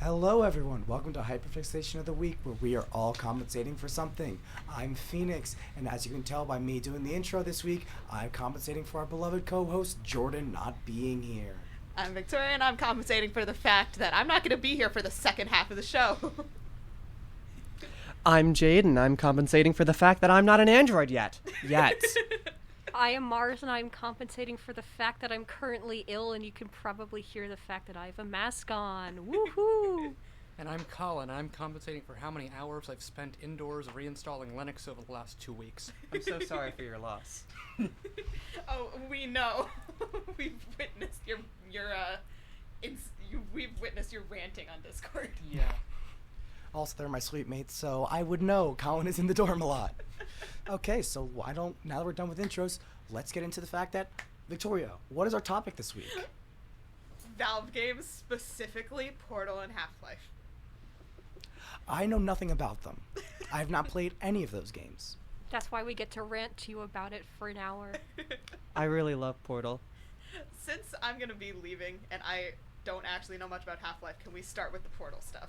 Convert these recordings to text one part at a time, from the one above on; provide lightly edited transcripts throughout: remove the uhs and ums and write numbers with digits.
Hello everyone, welcome to Hyperfixation of the Week, where we are all compensating for something. I'm Phoenix, and as you can tell by me doing the intro this week, I'm compensating for our beloved co-host Jordyn not being here. I'm Victoria, and I'm compensating for the fact that I'm not going to be here for the second half of the show. I'm Jade, and I'm compensating for the fact that I'm not an android yet. I am Mars, and I'm compensating for the fact that I'm currently ill, and you can probably hear the fact that I have a mask on. Woohoo! And I'm Colin. I'm compensating for how many hours I've spent indoors reinstalling Linux over the last 2 weeks. I'm so sorry for your loss. Oh, we know. We've witnessed we've witnessed your ranting on Discord. Yeah. Also, they're my sweet mates, so I would know Colin is in the dorm a lot. Okay, so now that we're done with intros, let's get into the fact that, Victoria, what is our topic this week? Valve games, specifically Portal and Half-Life. I know nothing about them. I have not played any of those games. That's why we get to rant to you about it for an hour. I really love Portal. Since I'm going to be leaving, and I don't actually know much about Half-Life, can we start with the Portal stuff?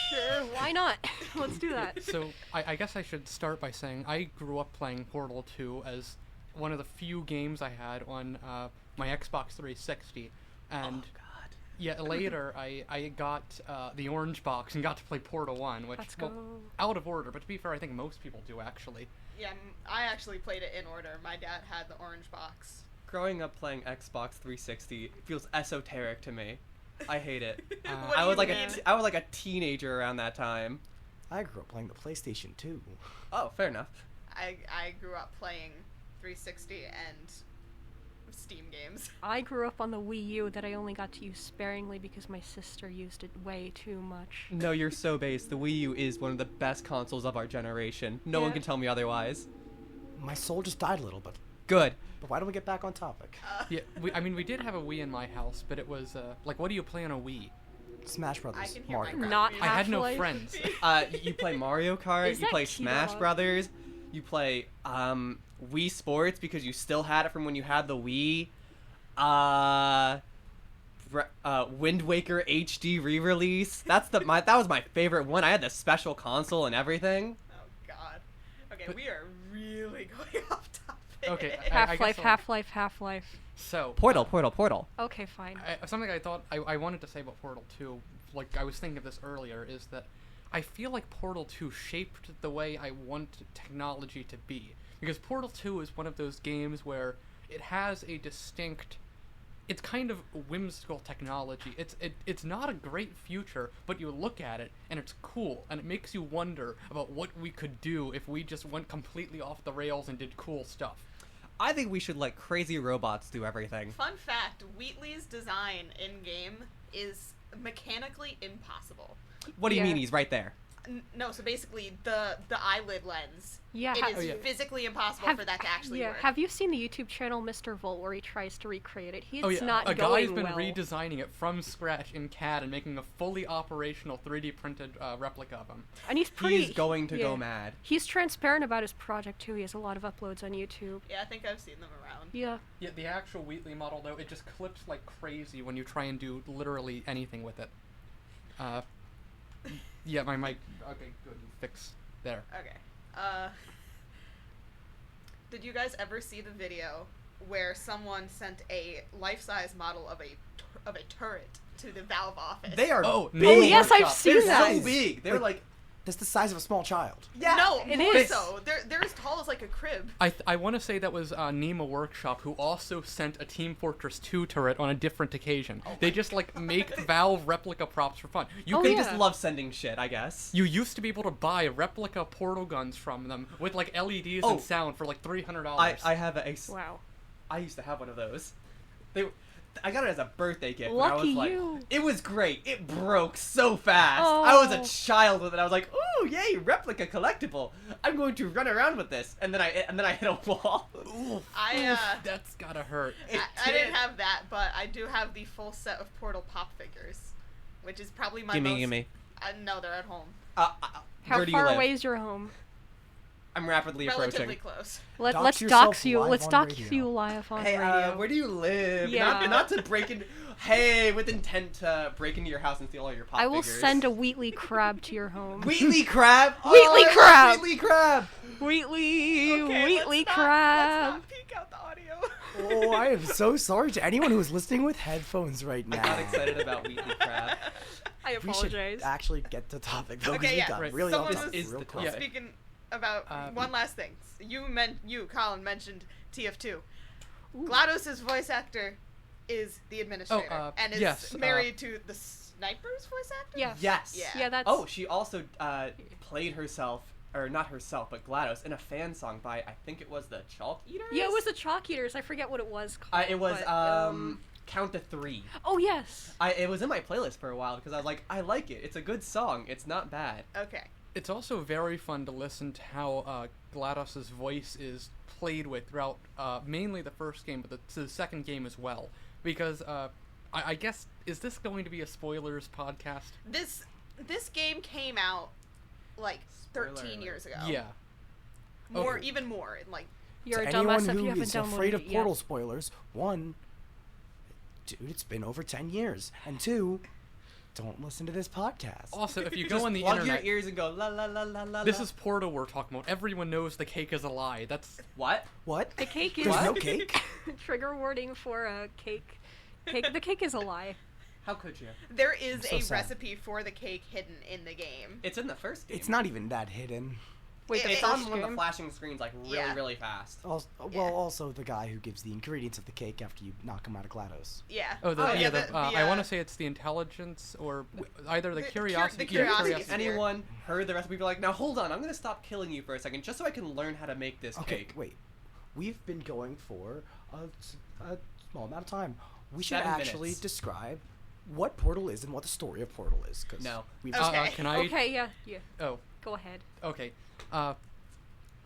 Sure, why not? Let's do that. So, I guess I should start by saying I grew up playing Portal 2 as one of the few games I had on my Xbox 360. And yeah, later I got the orange box and got to play Portal 1, which, Let's go. out of order, but to be fair, I think most people do, actually. Yeah, I actually played it in order. My dad had the orange box. Growing up playing Xbox 360 feels esoteric to me. I hate it. What I do was you like mean? I was like a teenager around that time. I grew up playing the PlayStation 2. Oh, fair enough. I grew up playing 360 and Steam games. I grew up on the Wii U that I only got to use sparingly because my sister used it way too much. No, you're so based. The Wii U is one of the best consoles of our generation. No one Yeah. can tell me otherwise. My soul just died a little bit. Good. But why don't we get back on topic? Yeah, we did have a Wii in my house, but it was, what do you play on a Wii? Smash I Brothers, can hear Mario. my Not I had no Half-Life. friends. You play Mario Kart, Is you that play cute? Smash Brothers, you play Wii Sports because you still had it from when you had the Wii. Wind Waker HD re-release. That was my favorite one. I had the special console and everything. Oh God. Okay, But- we are really going off topic. Okay, Half-Life, I'll- Half-Life, Half-Life. So... Portal. Okay, fine. Something I thought I wanted to say about Portal 2, like I was thinking of this earlier, is that I feel like Portal 2 shaped the way I want technology to be. Because Portal 2 is one of those games where it has a distinct... It's kind of whimsical technology. It's not a great future, but you look at it, and it's cool, and it makes you wonder about what we could do if we just went completely off the rails and did cool stuff. I think we should let crazy robots do everything. Fun fact: Wheatley's design in game is mechanically impossible. What do you Yeah. mean he's right there? No, so basically the eyelid lens. Yeah, It ha- is Oh, yeah. physically impossible for that to actually work. Have you seen the YouTube channel Mr. Volt where he tries to recreate it? He's Oh yeah, not a going guy's been well. redesigning it from scratch in CAD and making a fully operational 3D printed replica of him. And he's pretty... He's going to go yeah. mad. He's transparent about his project, too. He has a lot of uploads on YouTube. Yeah, I think I've seen them around. Yeah. Yeah, the actual Wheatley model, though, it just clips like crazy when you try and do literally anything with it. Yeah, my mic... Okay, good. Fix there. Okay. Did you guys ever see the video where someone sent a life-size model of a turret to the Valve office? They are Oh, big. no, Oh, yes, I've workshop. seen They're that. so big. They're like That's the size of a small child. yeah. No, it more is. so. They're as tall as like a crib. I want to say that was Nema Workshop, who also sent a Team Fortress 2 turret on a different occasion. They just, like, make Valve replica props for fun. You Oh, can They yeah. just love sending shit, I guess. You used to be able to buy replica portal guns from them with, like, LEDs Oh. and sound for, like, $300. I have a Wow. I used to have one of those. I got it as a birthday gift. Lucky when I was like, you. It was great. It broke so fast. I was Oh. a child with it. I was like, "Ooh, yay, replica collectible! I'm going to run around with this." And then I hit a wall. That's gotta hurt. I didn't have that, but I do have the full set of Portal pop figures, which is probably my most... Gimme. No, they're at home. How Where do you far live? away is your home? I'm rapidly Relatively approaching. close. Dox Let's yourself dox you. live Let's on dox radio. you live on Hey, radio. where do you live? Yeah. Not to break in. Hey, with intent to break into your house and steal all your pop I will figures. send a Wheatley crab to your home. Wheatley crab. Wheatley I crab! love Wheatley crab. Wheatley, Okay, Wheatley let's crab. not peek out the audio. Oh, I am so sorry to anyone who's listening with headphones right I now. got excited about Wheatley crab. I We should apologize. actually get to topic though. 'cause Okay, we yeah. got Right. really Someone off was- Is real the quick. topic. Speaking about one last thing, you, Colin, mentioned TF2. GLaDOS's voice actor is the administrator and is yes, married to the Sniper's voice actor. Yeah. Yes. Yeah. Yeah, that's. Oh, she also played herself, or not herself, but GLaDOS in a fan song by, I think it was the Chalk Eaters? Yeah, it was the Chalk Eaters. I forget what it was called. It was, but, Count to Three. Oh, yes. It was in my playlist for a while because I was like, I like it. It's a good song. It's not bad. Okay. It's also very fun to listen to how GLaDOS's voice is played with throughout mainly the first game, but the second game as well. Because I guess, is this going to be a spoilers podcast? This game came out like Spoiler 13 alert. years ago. Yeah. More, Okay. even more. Like, You're a To dumbass anyone if who you haven't is downloaded afraid of it yet. Portal spoilers, one, dude, it's been over 10 years, and two, don't listen to this podcast. Also, if you Just go on the plug internet, your ears and go la la la la la. this la. is Portal we're talking about. Everyone knows the cake is a lie. That's What? What? The cake is. There's no cake? Trigger warning for a cake. The cake is a lie. How could you? there is so a sad. recipe for the cake hidden in the game. It's in the first game. It's not even that hidden. Wait, the It's It's on first one of the game? flashing screens, like really, Yeah. really fast. Also, Yeah. well, also the guy who gives the ingredients of the cake after you knock him out of GLaDOS. Yeah. I I want to say it's the intelligence or either the the curiosity. curiosity If sphere. anyone heard the recipe, be like, now hold on, I'm gonna stop killing you for a second, just so I can learn how to make this Okay, cake. wait. We've been going for a small amount of time. We should 7 actually minutes. describe what Portal is and what the story of Portal is. Cause No. We've Okay. Can I? Okay, yeah. Oh, Go ahead. okay.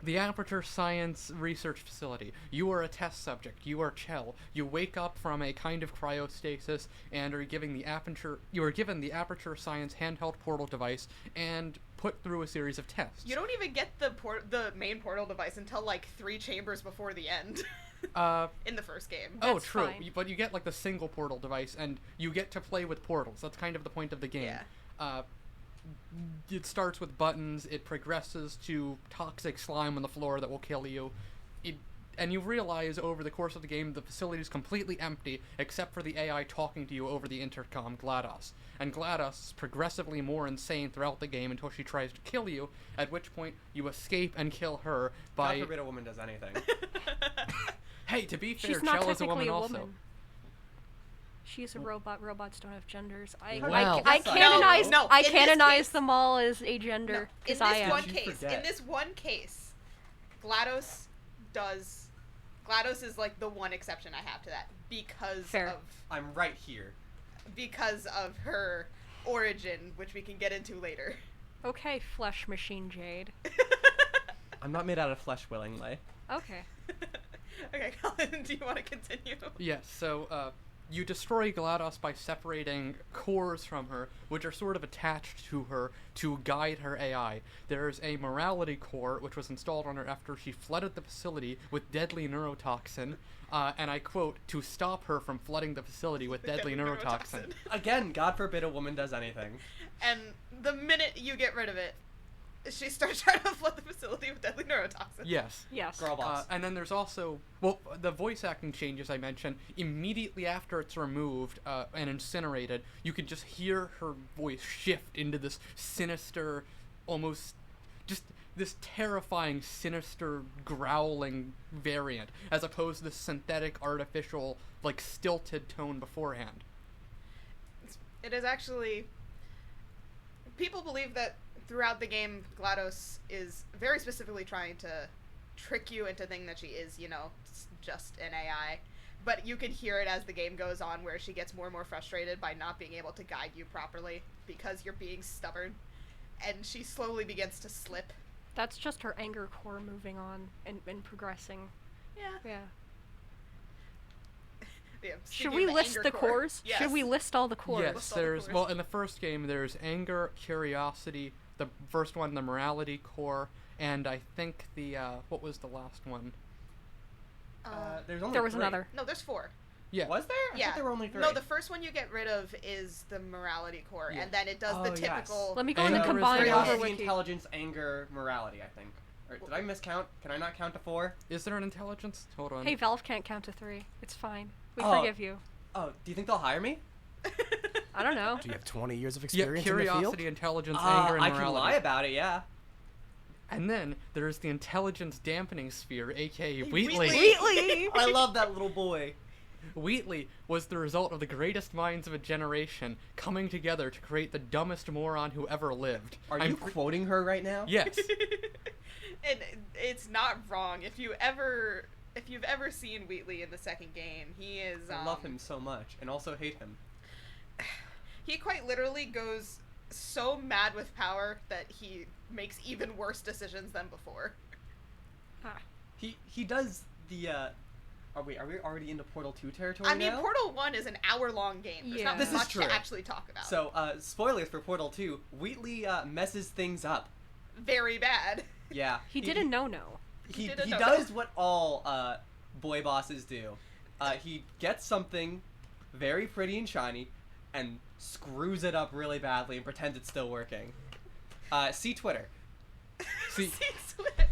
The Aperture Science Research Facility. You are a test subject. You are Chell. You wake up from a kind of cryostasis and are given the Aperture Science handheld portal device and put through a series of tests. You don't even get the main portal device until like 3 chambers before the end. In the first game. Oh, That's true. fine. But you get like the single portal device, and you get to play with portals. That's kind of the point of the game. Yeah. It starts with buttons. It progresses to toxic slime on the floor that will kill you. And you realize over the course of the game the facility is completely empty except for the AI talking to you over the intercom, GLaDOS. And GLaDOS is progressively more insane throughout the game until she tries to kill you, at which point you escape and kill her by... God forbid a woman does anything. Hey, to be fair, She's not Chell is a technically woman a also. woman. She's a robot. Robots don't have genders. Well- I Yes, I canonize. know. No, I in this canonize case- them all as a No, gender in because this I am. one You case, forget. in this one case, GLaDOS does. GLaDOS is like the one exception I have to that Fair. I'm right here. because of her origin, which we can get into later. Okay, flesh machine Jade. I'm not made out of flesh willingly. Okay. Okay, Colin, do you want to continue? Yes, so you destroy GLaDOS by separating cores from her, which are sort of attached to her to guide her AI. There's a morality core, which was installed on her after she flooded the facility with deadly neurotoxin, and I quote, to stop her from flooding the facility with deadly neurotoxin. Again, God forbid a woman does anything. And the minute you get rid of it, she starts trying to flood the facility with deadly neurotoxin. Yes. Yes. Girl boss. And then there's also, well, the voice acting changes I mentioned. Immediately after it's removed and incinerated, you can just hear her voice shift into this sinister, almost just this terrifying, sinister, growling variant, as opposed to the synthetic, artificial, like stilted tone beforehand. It is actually. People believe that throughout the game, GLaDOS is very specifically trying to trick you into thinking that she is, just an AI. But you can hear it as the game goes on, where she gets more and more frustrated by not being able to guide you properly because you're being stubborn. And she slowly begins to slip. That's just her anger core moving on and progressing. Yeah. Yeah. Yeah, Should speaking we of the list anger the core- cores? Yes. Should we list all the cores? Yes, List all the there's cores. well in the first game there's anger, curiosity, the first one the morality core, and I think the what was the last one? There's only There was 3. another. No, there's 4. Yeah. Was there? I Yeah. thought there were only 3. No, the first one you get rid of is the morality core, Yeah. and then it does Oh, the yes. typical. Let me go And in the there was combined chaos, over Curiosity, wiki. intelligence, anger, morality, I think. Or, did I miscount? Can I not count to 4? Is there an intelligence? Hold on. Hey, Valve can't count to 3. It's fine. We Oh. forgive you. Oh, do you think they'll hire me? I don't know. Do you have 20 years of yeah, experience in the field? curiosity, intelligence, anger, and I morality. can lie about it, yeah. And then there's the intelligence dampening sphere, aka Wheatley. Wheatley. Wheatley! I love that little boy. Wheatley was the result of the greatest minds of a generation coming together to create the dumbest moron who ever lived. Are I'm you pre- quoting her right now? Yes. And it's not wrong. If you've ever seen Wheatley in the second game, he is. I love him so much, and also hate him. He quite literally goes so mad with power that he makes even worse decisions than before. Ah. He does the Are we already into Portal 2 territory I mean, now? Portal 1 is an hour-long game. There's not Yeah. This is much true. to actually talk about. So, spoilers for Portal 2. Wheatley messes things up. Very bad. Yeah. He did a no-no. He did a no-no. does what all boy bosses do. He gets something very pretty and shiny and screws it up really badly and pretends it's still working. See Twitter. See, Twitter.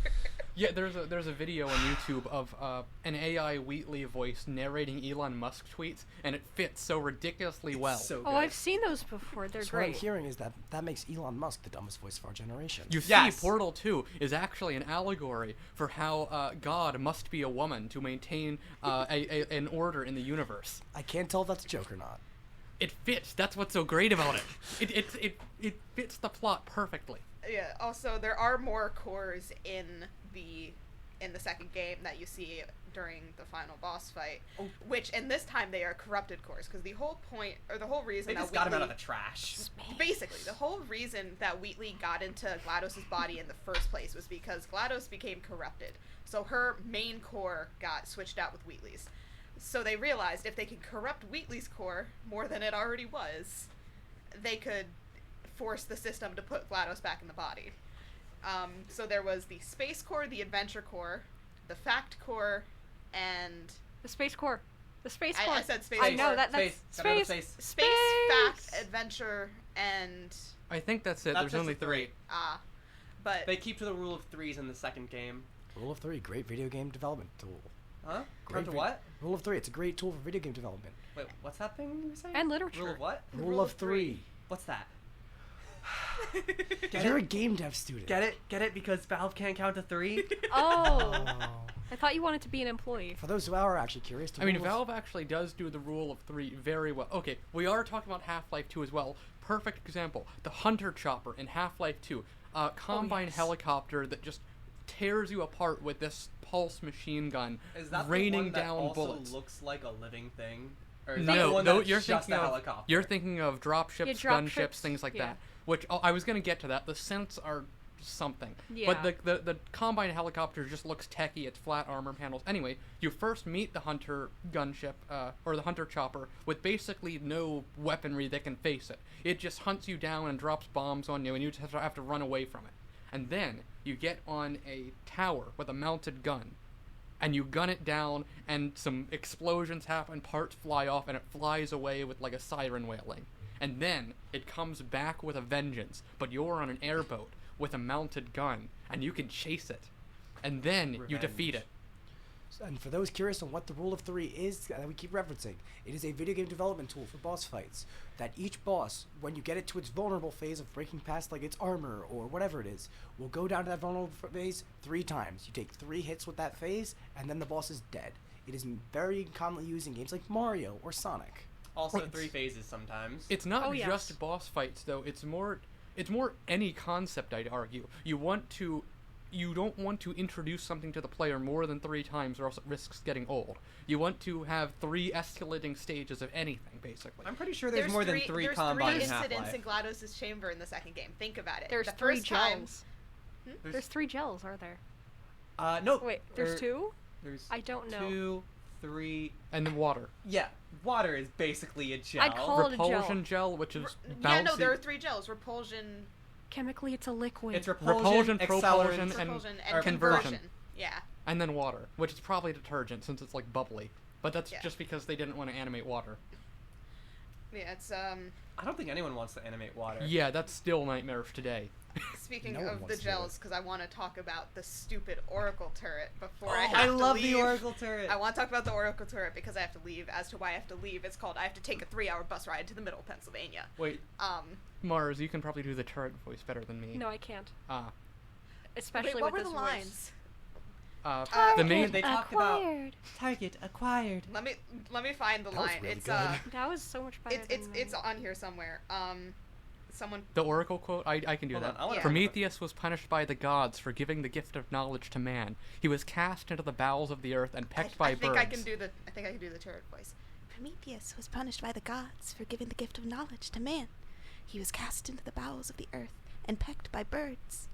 yeah, there's a video on YouTube of an AI Wheatley voice narrating Elon Musk tweets, and it fits so ridiculously well. So good. Oh, I've seen those before. They're So what I'm great. hearing is that makes Elon Musk the dumbest voice of our generation. You see, Yes. Portal 2 is actually an allegory for how God must be a woman to maintain an order in the universe. I can't tell if that's a joke or not. It fits. That's what's so great about it. It fits the plot perfectly. Yeah. Also, there are more cores in the second game that you see during the final boss fight, Oh. which and this time they are corrupted cores because the whole point or the whole reason They that just got him out of Wheatley- the trash. Basically, the whole reason that Wheatley got into GLaDOS' body in the first place was because GLaDOS became corrupted. So her main core got switched out with Wheatley's. So they realized if they could corrupt Wheatley's core more than it already was, they could force the system to put GLaDOS back in the body. So there was the Space Core, the Adventure Core, the Fact Core, and... The Space Core. The Space Core. I said Space I Core. know that's Space. Gotta go to space. space. Space, Fact, Space. Adventure, and... I think that's it. That's There's just only the 3. But... They keep to the rule of 3s in the second game. Rule of 3, great video game development tool. Huh? Great Count to what? Rule of 3, it's a great tool for video game development. Wait, what's that thing you were saying? And literature. Rule of what? Rule of 3. What's that? You're a game dev student. Get it? Get it? Because Valve can't count to 3? Oh. Oh. I thought you wanted to be an employee. For those who are actually curious, I mean, Valve actually does do the rule of 3 very well. Okay, we are talking about Half-Life 2 as well. Perfect example. The Hunter Chopper in Half-Life 2. Combine yes. helicopter that just tears you apart with this pulse machine gun, Is that raining the one that down also bullets. looks like a living thing? Or is that the No, one no, that's you're just thinking a of helicopter? you're thinking of dropships, Yeah, drop gunships, ships, things like yeah. that. Which I was gonna get to that. The synths are something, Yeah. but the Combine helicopter just looks techy. It's flat armor panels. Anyway, you first meet the Hunter gunship or the Hunter chopper with basically no weaponry that can face it. It just hunts you down and drops bombs on you, and you just have to run away from it. And then you get on a tower with a mounted gun, and you gun it down, and some explosions happen, parts fly off, and it flies away with like a siren wailing. And then it comes back with a vengeance, but you're on an airboat with a mounted gun, and you can chase it. And then you defeat it. And for those curious on what the Rule of 3 is that we keep referencing, it is a video game development tool for boss fights. That each boss, when you get it to its vulnerable phase of breaking past like its armor or whatever it is, will go down to that vulnerable phase 3 times. You take 3 hits with that phase, and then the boss is dead. It is very commonly used in games like Mario or Sonic. Also Right. 3 phases sometimes. It's not Oh, yes. just boss fights though. It's more any concept, I'd argue. You don't want to introduce something to the player more than 3 times or else it risks getting old. You want to have 3 escalating stages of anything, basically. I'm pretty sure there's more than 3 there's Combine 3 in incidents in Half-Life. GLaDOS' chamber in the second game. Think about it. There's the 3 first time, gels. There's 3 gels, are there? No. Wait, there's 2? There's I don't know. 2, 3... And then water. Yeah, water is basically a gel. I'd call it a gel. Repulsion gel, which is bouncy. yeah, no, there are 3 gels: repulsion, Chemically, it's a liquid. It's repulsion, Repulsion, accelerant, propulsion, and repulsion, or and conversion. conversion. Yeah. and then water, which is probably detergent since it's like bubbly. but that's Yeah. just because they didn't want to animate water. Yeah, it's I don't think anyone wants to animate water. Yeah, that's still nightmarish today. speaking No one of the wants to do gels, because I want to talk about the stupid Oracle turret before I Oh, have I to love leave. the Oracle turret. I want to talk about the Oracle turret because I have to leave. As to why I have to leave, it's called I have to take a 3-hour bus ride to the middle of Pennsylvania. Wait, Mars, you can probably do the turret voice better than me. No, I can't. Ah. Especially Wait, what were with the this voice. lines? The main... They talk about target acquired. Let me find the That was line. really It's good. That was so much better. it's on here somewhere. Someone. The Oracle quote? I can do Hold that. on, I wanna- Prometheus was punished by the gods for giving the gift of knowledge to man. He was cast into the bowels of the earth and pecked by I think birds. I can do the turret voice. Prometheus was punished by the gods for giving the gift of knowledge to man. He was cast into the bowels of the earth and pecked by birds.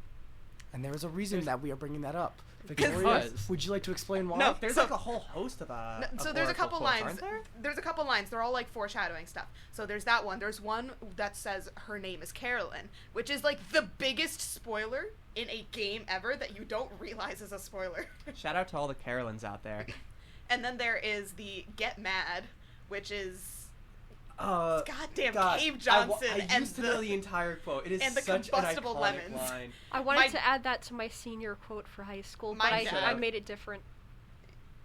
And there is a reason that we are bringing that up. Because- Victoria, would you like to explain why? No. There's So- like a whole host of No, of so there's a Oracle couple quotes, lines. aren't there? There's a couple lines. They're all like foreshadowing stuff. So there's that one. There's one that says her name is Carolyn, which is like the biggest spoiler in a game ever that you don't realize is a spoiler. Shout out to all the Carolyns out there. And then there is the Get Mad, which is goddamn God, Cave Johnson I and used to know the entire quote. It is and the such an combustible iconic lemons. line. I wanted My- to add that to my senior quote for high school, My but I dad- made it different.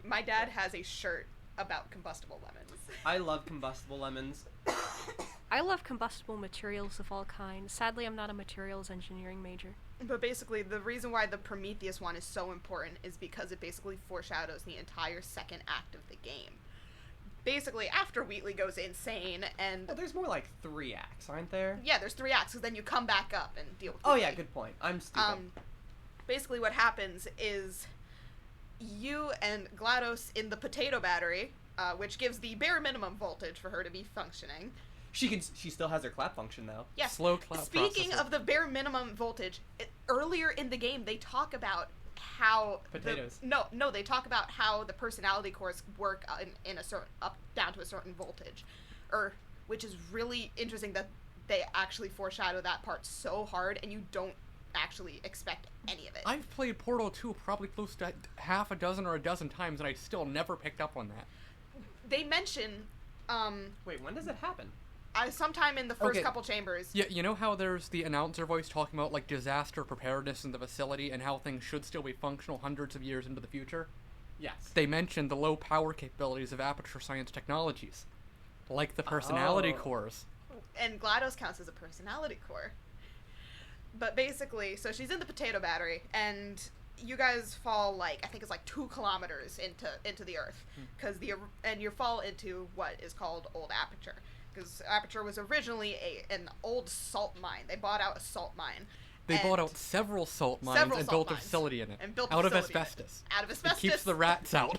My dad has a shirt about combustible lemons. I love combustible lemons. I love combustible materials of all kinds. Sadly, I'm not a materials engineering major. But basically, the reason why the Prometheus one is so important is because it basically foreshadows the entire second act of the game. Basically, after Wheatley goes insane and... Well, there's more like 3 acts, aren't there? Yeah, there's 3 acts, because then you come back up and deal with Oh yeah, Wheatley. good point. I'm stupid. Basically what happens is you and GLaDOS in the potato battery, which gives the bare minimum voltage for her to be functioning. She still has her clap function though. Yes. Slow clap Speaking processor. of the bare minimum voltage, earlier in the game they talk about how Potatoes. No, they talk about how the personality cores work in a certain up down to a certain voltage, which is really interesting that they actually foreshadow that part so hard, and you don't actually expect any of it. I've played Portal 2 probably close to half a dozen or a dozen times, and I still never picked up on that. They mention Wait, when does it happen? sometime in the first Okay. couple chambers. Yeah, you know how there's the announcer voice talking about like disaster preparedness in the facility and how things should still be functional hundreds of years into the future? Yes. They mentioned the low power capabilities of Aperture Science Technologies, like the personality Oh. cores. And GLaDOS counts as a personality core. But basically, so she's in the potato battery, and you guys fall I think it's 2 kilometers into the Earth, because and you fall into what is called Old Aperture, because Aperture was originally an old salt mine. They bought out a salt mine. They bought and- out several salt mines Several and salt built a mines. facility in it. And built a out of facility in it. asbestos. Out of It asbestos. keeps the rats out.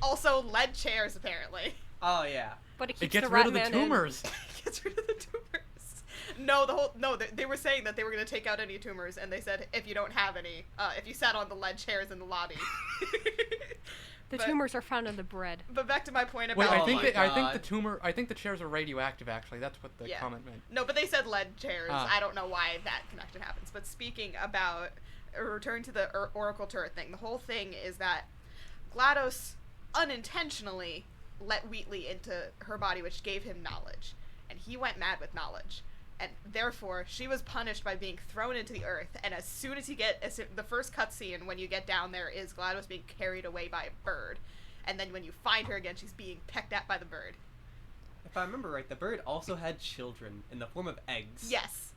Also, lead chairs apparently. Oh yeah. But it keeps It gets the rid rat of the man tumors. Gets rid of the tumors. No, they were saying that they were going to take out any tumors, and they said if you don't have any, if you sat on the lead chairs in the lobby. The But- tumors are found in the bread. But back to my point Wait, about Oh my I think the chairs are radioactive. Actually, that's what the Yeah. comment meant. No, but they said lead chairs. Ah. I don't know why that connection happens. But speaking about return to the Oracle turret thing, the whole thing is that GLaDOS unintentionally let Wheatley into her body, which gave him knowledge, and he went mad with knowledge, and therefore she was punished by being thrown into the earth. And as soon as the first cutscene when you get down there is GLaDOS being carried away by a bird, and then when you find her again, she's being pecked at by the bird. If I remember right, the bird also had children in the form of eggs. Yes.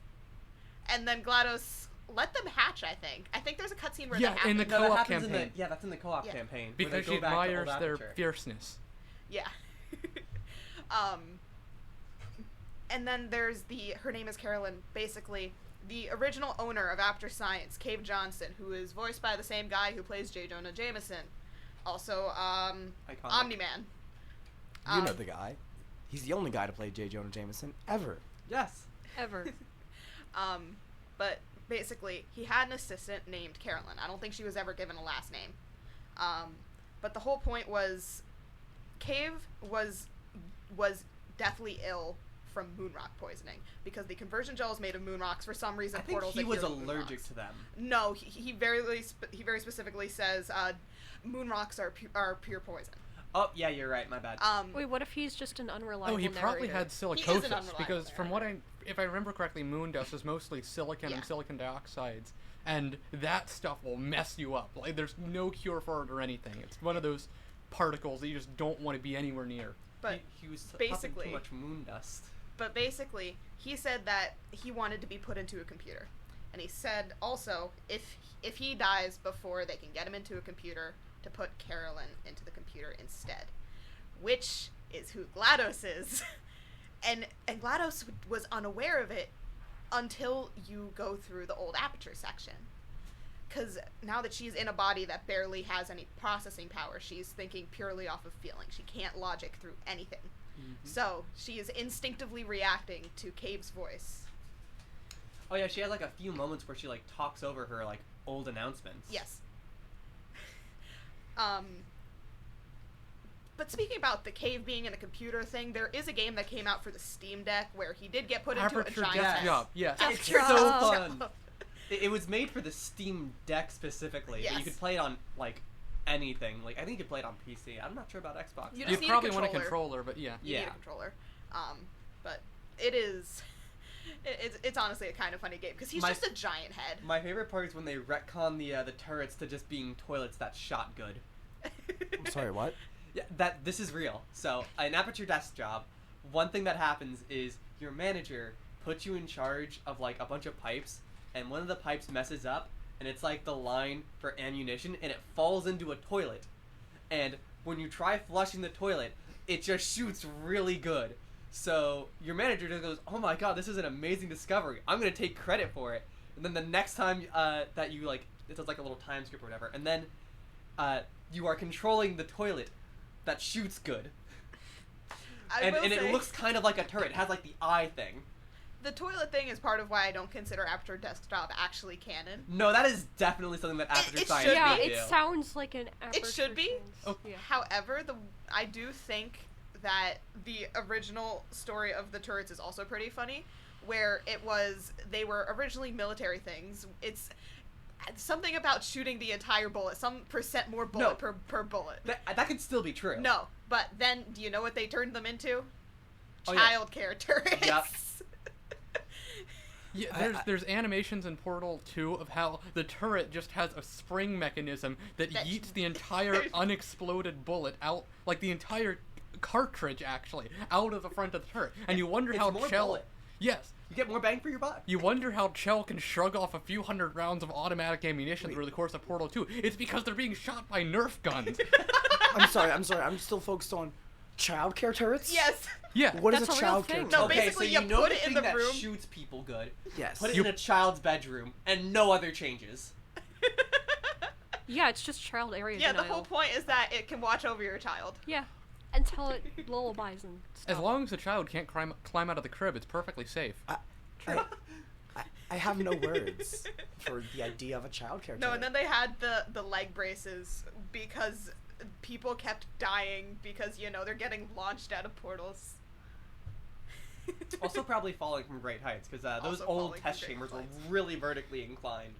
And then GLaDOS let them hatch, I think. I think there's a cutscene where Yeah, that in happens. the No, that co-op happens campaign. that's in the co-op Yeah. campaign. where Because they she go back to Old admires their Aperture. fierceness. Yeah. And then there's her name is Carolyn, basically the original owner of Aperture Science, Cave Johnson, who is voiced by the same guy who plays J. Jonah Jameson. Also, Iconic. Omni-Man. You know the guy. He's the only guy to play J. Jonah Jameson ever. Yes. Ever. But basically, he had an assistant named Carolyn. I don't think she was ever given a last name. But the whole point was, Cave was deathly ill from moonrock poisoning, because the conversion gel is made of moonrocks. For some reason, I think portals he was adhere to allergic moonrocks. to them. No, he very specifically says moonrocks are pure poison. Oh, yeah, you're right. My bad. Wait, what if he's just an unreliable Oh, he probably narrator? had He is an silicosis unreliable because from narrator. if I remember correctly, moon dust is mostly silicon Yeah. and silicon dioxides, and that stuff will mess you up. Like, there's no cure for it or anything. It's one of those particles that you just don't want to be anywhere near. But he was puffing basically- too much moon dust. But basically, he said that he wanted to be put into a computer. And he said also, if he dies before they can get him into a computer, to put Carolyn into the computer instead. Which is who GLaDOS is. and GLaDOS was unaware of it until you go through the old Aperture section. Because now that she's in a body that barely has any processing power, she's thinking purely off of feeling. She can't logic through anything. So she is instinctively reacting to Cave's voice. Oh yeah, she has like a few moments where she like talks over her like old announcements. Yes. But speaking about the Cave being in a computer thing, there is a game that came out for the Steam Deck where he did get put into Aperture a giant Death mess. Job, yes. It's Death so Job. fun. It was made for the Steam Deck specifically, but you Yes. could play it on like anything. Like I think you could play it on PC. I'm not sure about Xbox. You though. just You'd need a probably want a controller. controller, but yeah. You need Yeah. a controller. But it is... It's honestly a kind of funny game, because he's My- just a giant head. My favorite part is when they retcon the turrets to just being toilets that shot good. I'm sorry, what? Yeah, this is real. So, an Aperture Desk Job, one thing that happens is your manager puts you in charge of like a bunch of pipes, and one of the pipes messes up, and it's like the line for ammunition, and it falls into a toilet. And when you try flushing the toilet, it just shoots really good. So your manager just goes, "Oh my god, this is an amazing discovery. I'm gonna take credit for it." And then the next time that you like, it does like a little time skip or whatever, and then you are controlling the toilet that shoots good, and will it say, looks kind of like a turret. It has like the eye thing. the toilet thing is part of why I don't consider Aperture Desktop actually canon. No, that is definitely something that Aperture it Science should Yeah, would be. do. it sounds like an Aperture should be. Science. Oh. Yeah. However, I do think that the original story of the turrets is also pretty funny, where they were originally military things. It's something about shooting the entire bullet, some percent more bullet per bullet. That could still be true. No, but then do you know what they turned them into? Oh, yeah. Child care turrets. Yep. Yeah, there's animations in Portal 2 of how the turret just has a spring mechanism that That- yeets the entire unexploded bullet out, like the entire cartridge actually, out of the front of the turret. And you wonder It's how more Chell... bullet. Yes. You get more bang for your buck. You wonder how Chell can shrug off a few hundred rounds of automatic ammunition through the course of Portal 2. It's because they're being shot by Nerf guns. I'm sorry. I'm still focused on childcare turrets. Yes. Yeah. What is That's a a real childcare thing. turret? No, Okay, basically so you know put the it in thing the that room. shoots people good. Yes. Put it You- in a child's bedroom, and no other changes. Yeah, it's just child area Yeah, the denial. whole point is that it can watch over your child. Yeah, and tell it lullabies and stuff. As long as the child can't climb out of the crib, it's perfectly safe. I have no words for the idea of a childcare turret. No, and then they had the leg braces because people kept dying because, they're getting launched out of portals. Also, probably falling from great heights because those Also old falling test from great chambers were heights. really vertically inclined.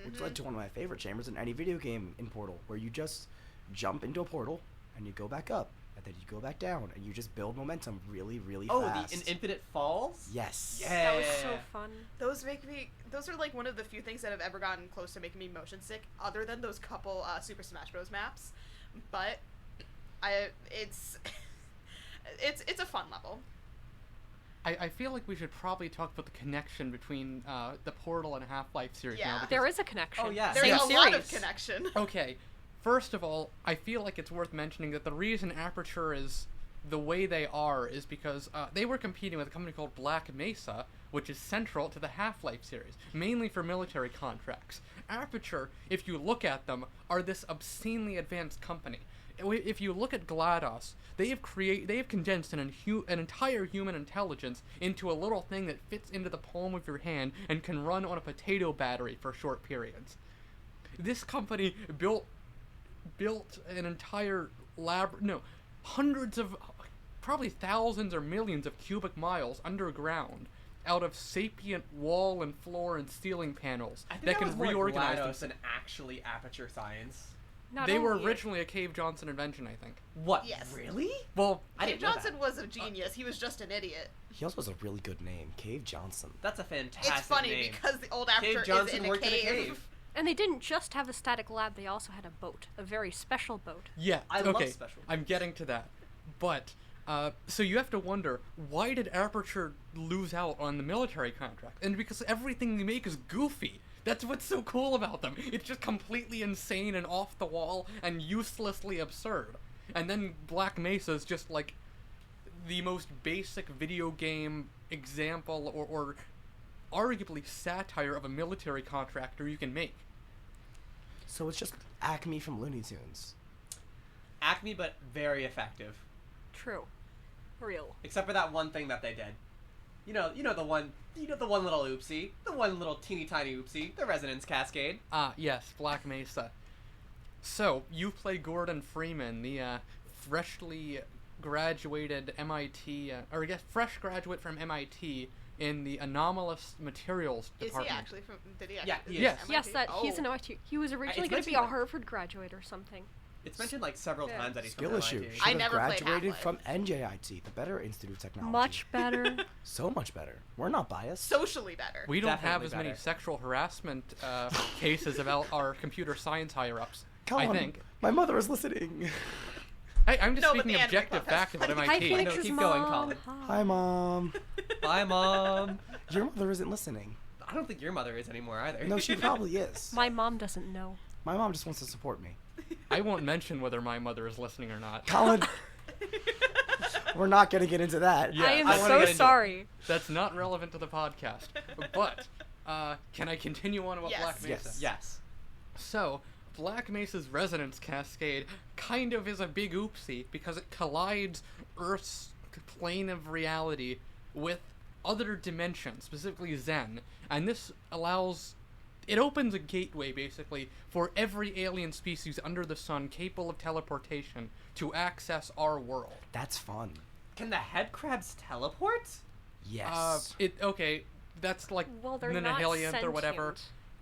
Which led to one of my favorite chambers in any video game in Portal, where you just jump into a portal and you go back up, and then you go back down, and you just build momentum really, really Oh, fast. the Infinite Falls? Yes. Yeah. That was so fun. Those are like one of the few things that have ever gotten close to making me motion sick, other than those couple Super Smash Bros. Maps. But it's a fun level. I feel like we should probably talk about the connection between the Portal and Half-Life series Yeah. now. Because, There is a connection. Oh, yeah. There's Same a lot of series. connection. okay, first of all, I feel like it's worth mentioning that the reason Aperture is the way they are is because they were competing with a company called Black Mesa, which is central to the Half-Life series, mainly for military contracts. Aperture, if you look at them, are this obscenely advanced company. If you look at GLaDOS, they have condensed an entire human intelligence into a little thing that fits into the palm of your hand and can run on a potato battery for short periods. This company built an entire hundreds of, probably thousands or millions of cubic miles underground out of sapient wall and floor and ceiling panels I think that was can more reorganize GLaDOS them. than actually Aperture Science. Not They were only- originally a Cave Johnson invention, I think. What? Yes. Really? Well, I Cave didn't know Johnson that. was a genius. He was just an idiot. He also has a really good name, Cave Johnson. That's a fantastic It's funny name. because the old Cave actor Johnson is in a worked cave. in a cave. And they didn't just have a static lab, they also had a boat. A very special boat. yeah. I love okay, special I'm getting to that. But, so you have to wonder, why did Aperture lose out on the military contract? And because everything they make is goofy. That's what's so cool about them. It's just completely insane and off the wall and uselessly absurd. And then Black Mesa is just like the most basic video game example or arguably satire of a military contractor you can make. So it's just Acme from Looney Tunes. Acme, but very effective. True. Real. Except for that one thing that they did. You know the one little oopsie, the one little teeny tiny oopsie, the resonance cascade. Yes, Black Mesa. So, you play Gordon Freeman, the freshly graduated MIT, fresh graduate from MIT in the anomalous materials Is department. he actually from? Did he? Yeah, Actually, he Yes. is. Yes, that he's an Oh. MIT. He was originally It's going to be mentioned, a like- Harvard graduate or something. It's mentioned like several Yeah. times that he's Skill from issue. MIT. Should I have never played graduated Half-Life. from NJIT, the better Institute of Technology. Much better. So much better. We're not biased. Socially better. We don't have Definitely as many better. sexual harassment cases about our computer science higher-ups, Colin, I think. my mother is listening. I'm just No, but speaking the anime objective club fact has about plenty. Hi, MIT. Phoenix's keep mom. going, Colin. Hi, Mom. Bye, Mom. Your mother isn't listening. I don't think your mother is anymore either. No, she probably is. My mom doesn't know. My mom just wants to support me. I won't mention whether my mother is listening or not. Colin, we're not going to get into that. Yeah, I am I wanna so get into it. sorry. That's not relevant to the podcast. But, can I continue on about Yes. Black Mesa? Yes. Yes. So, Black Mesa's resonance cascade kind of is a big oopsie because it collides Earth's plane of reality with other dimensions, specifically Zen, and this allows... It opens a gateway, basically, for every alien species under the sun capable of teleportation to access our world. That's fun. Can the head crabs teleport? Yes. Okay, that's like Well, they're the not Nihiliant sentient. or whatever.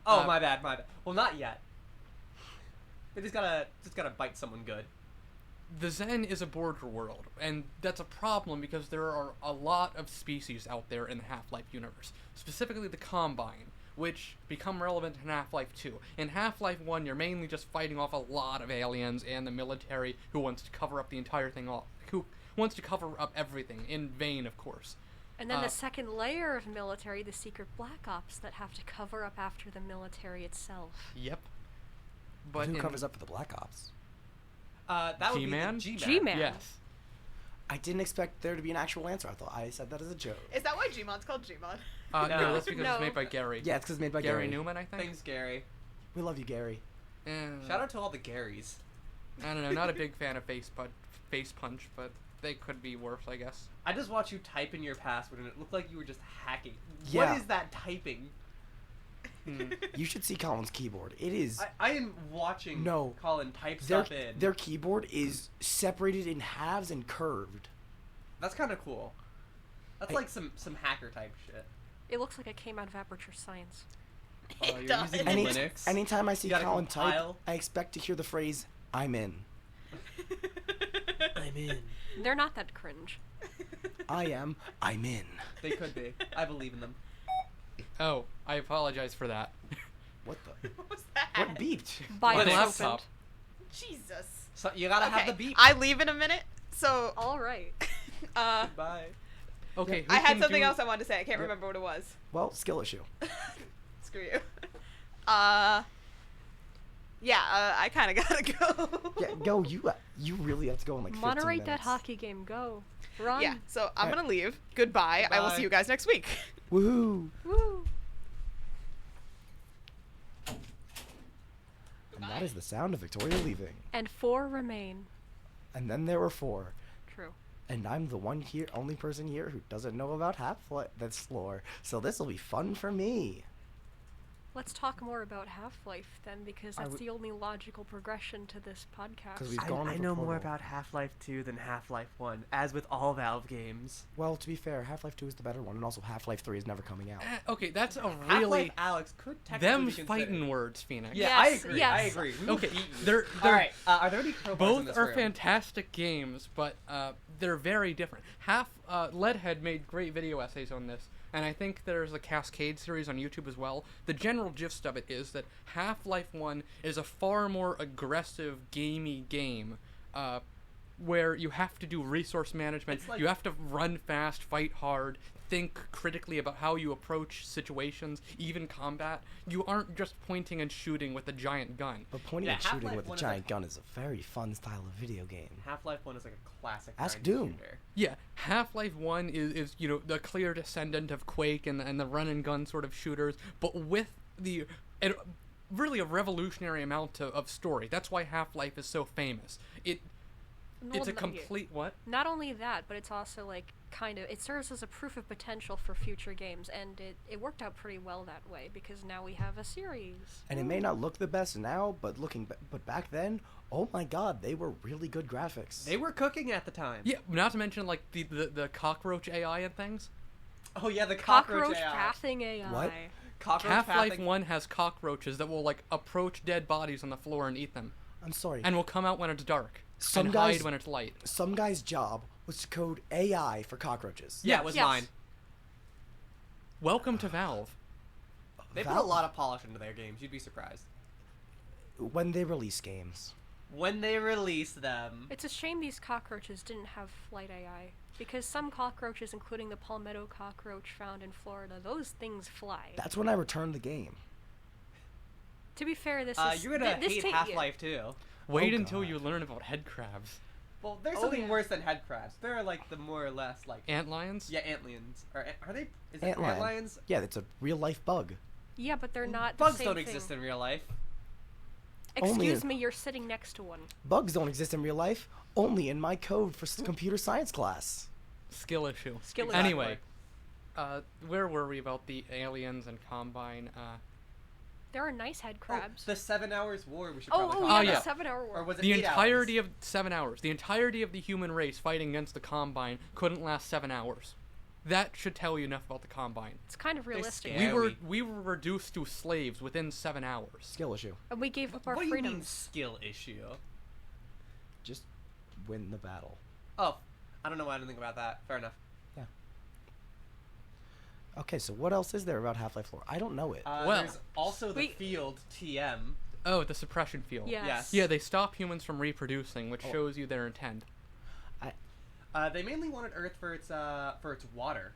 Oh, my bad. Well, not yet. They just gotta bite someone good. The Zen is a border world, and that's a problem because there are a lot of species out there in the Half-Life universe, specifically the Combine, which become relevant in Half-Life 2. In Half-Life 1, you're mainly just fighting off a lot of aliens and the military who wants to cover up the entire thing all, who wants to cover up everything, in vain, of course. And then Uh, the second layer of military, the secret black ops that have to cover up after the military itself. Yep. But Who in covers up for the Black Ops? That would G-Man? be the G-Man. G-Man. Yes. I didn't expect there to be an actual answer. I said that as a joke. Is that why Gmon's called Gmon? No, No. that's because No. it's made by Gary. Yeah, it's because it's made by Gary Gary. Newman, I think. Thanks, Gary. We love you, Gary. Shout out to all the Garys. I don't know, not a big fan of Face Punch, but they could be worse, I guess. I just watched you type in your password and it looked like you were just hacking. Yeah. What is that typing? You should see Colin's keyboard. It is... I am watching No. Colin type Their, stuff in. their keyboard is separated in halves and curved. That's kind of cool. That's I- like some hacker type shit. It looks like it came out of Aperture Science. It You're does. using Any, Linux. anytime I see You gotta Colin compile. type, I expect to hear the phrase, I'm in. I'm in. They're not that cringe. I am. I'm in. They could be. I believe in them. Oh, I apologize for that. What the? What was that? What beeped? By My Linux. laptop. Jesus. So you gotta Okay, have the beep. I leave in a minute. So, All right. Bye. Okay, who I had can something do- else I wanted to say. I can't Yeah. remember what it was. Well, skill issue. Screw you. Yeah, I kind of gotta go. Yeah, go. You really have to go in like 15 Moderate that minutes. hockey game. Go. Run. Yeah, so I'm Alright. gonna leave. Goodbye. I will Bye. see you guys next week. Woohoo! Woo. And that is the sound of Victoria leaving. And 4 remain. And then there were 4. True. And I'm the only person here who doesn't know about Half-Life that's lore. So this will be fun for me. Let's talk more about Half-Life then, because I that's would- the only logical progression to this 'Cause podcast. we've gone I over know more Portal. about Half-Life 2 than Half-Life 1, as with all Valve games. Well, to be fair, Half-Life 2 is the better one, and also Half-Life 3 is never coming out. Okay, that's a Half-Life really Alex could technically them be considered. fighting words, Phoenix. Yeah, Yes, I agree. yes. I agree. We will Okay, beat you. they're All right. Are there any crowbars in both this are room? fantastic games, but they're very different. Leadhead made great video essays on this, and I think there's a Cascade series on YouTube as well. The general gist of it is that Half-Life 1 is a far more aggressive, gamey game, where you have to do resource management, It's like- you have to run fast, fight hard, think critically about how you approach situations, even combat. You aren't just pointing and shooting with a giant gun. But pointing Yeah, and shooting Half-Life with a 1 is giant like- gun is a very fun style of video game. Half-Life 1 is like a classic. Ask 90s Doom. shooter. Yeah, Half-Life 1 is the clear descendant of Quake and the run and gun sort of shooters, but with really a revolutionary amount of story. That's why Half-Life is so famous. It's a complete what? Not only that, but it's also like it serves as a proof of potential for future games, and it worked out pretty well that way because now we have a series. And it may not look the best now, but but back then, oh my god, they were really good graphics. They were cooking at the time. Yeah, not to mention like the cockroach AI and things. Oh yeah, the Cockroach AI. pathing AI. What? Cockroach Half-Life pathing- 1 has cockroaches that will like approach dead bodies on the floor and eat them, I'm sorry. and will come out when it's dark Some and guys- hide when it's light. Some guy's job was to code AI for cockroaches. Yeah, it was Yes. mine. Welcome to Valve. They put a Valve- lot of polish into their games. You'd be surprised. When they release games. When they release them. It's a shame these cockroaches didn't have flight AI, because some cockroaches, including the palmetto cockroach found in Florida, those things fly. That's when I returned the game. To be fair, this is You're gonna this hate take- Half-Life 2. Wait Oh, until God. you learn about head crabs. Well, there's Oh, something yeah. worse than head crabs. They're like the more or less like Antlions? yeah, antlions. Or are they? Is it Antlion. antlions? Yeah, it's a real life bug. Yeah, but they're not. Bugs the same don't thing. exist in real life. Only Excuse in- me, you're sitting next to one. Bugs don't exist in real life, only in my code for computer science class. Skill issue. Skill issue. Anyway, where were we about the aliens and Combine? There are nice head crabs. Oh, the 7 Hours War. We should Oh, probably oh, talk yeah, yeah. about. the 7-hour war. Or was it The 8 entirety hours? of 7 hours, the entirety of the human race fighting against the Combine couldn't last 7 hours. That should tell you enough about the Combine. It's kind of realistic. scare- Yeah, We were reduced to slaves within 7 hours. Skill issue. And we gave up our What do you mean freedoms. skill issue? Just win the battle. Oh, I don't know why I didn't think about that. Fair enough. Okay, so what else is there about Half-Life lore? I don't know it. Well- There's also the Wait. field TM. Oh, the suppression field. Yes. Yes. Yeah, they stop humans from reproducing, which Oh. shows you their intent. They mainly wanted Earth for its water.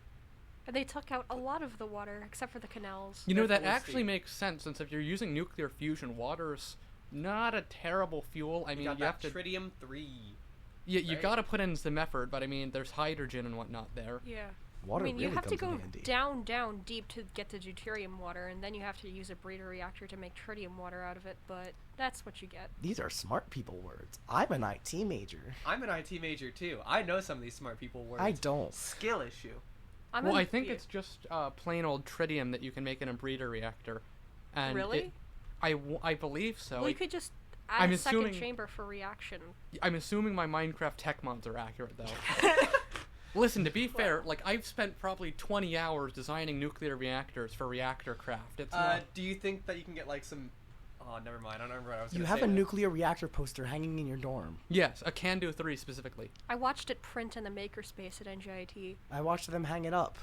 And they took out a lot of the water, except for the canals. You know, They're that full of actually steam. makes sense, since if you're using nuclear fusion, water's not a terrible fuel. I You mean, got you have that to... tritium 3. You right? gotta put in some effort, but I mean, there's hydrogen and whatnot there. Yeah. Water I mean, you really have to comes go in handy. down deep to get to deuterium water, and then you have to use a breeder reactor to make tritium water out of it, but that's what you get. These are smart people words. I'm an IT major. I'm an IT major too. I know some of these smart people words. I don't. Skill issue. Well, I think it's just plain old tritium that you can make in a breeder reactor. And Really? I believe so. Well, you could just add I'm a second assuming- chamber for reaction. I'm assuming my Minecraft tech mods are accurate, though. Listen, to be fair, like, I've spent probably 20 hours designing nuclear reactors for reactor craft. It's not... Do you think that you can get like some? Oh, never mind. I don't remember what I was. You gonna have say a there. nuclear reactor poster hanging in your dorm. Yes, a Can-Do 3 specifically. I watched it print in the makerspace at NGIT. I watched them hang it up.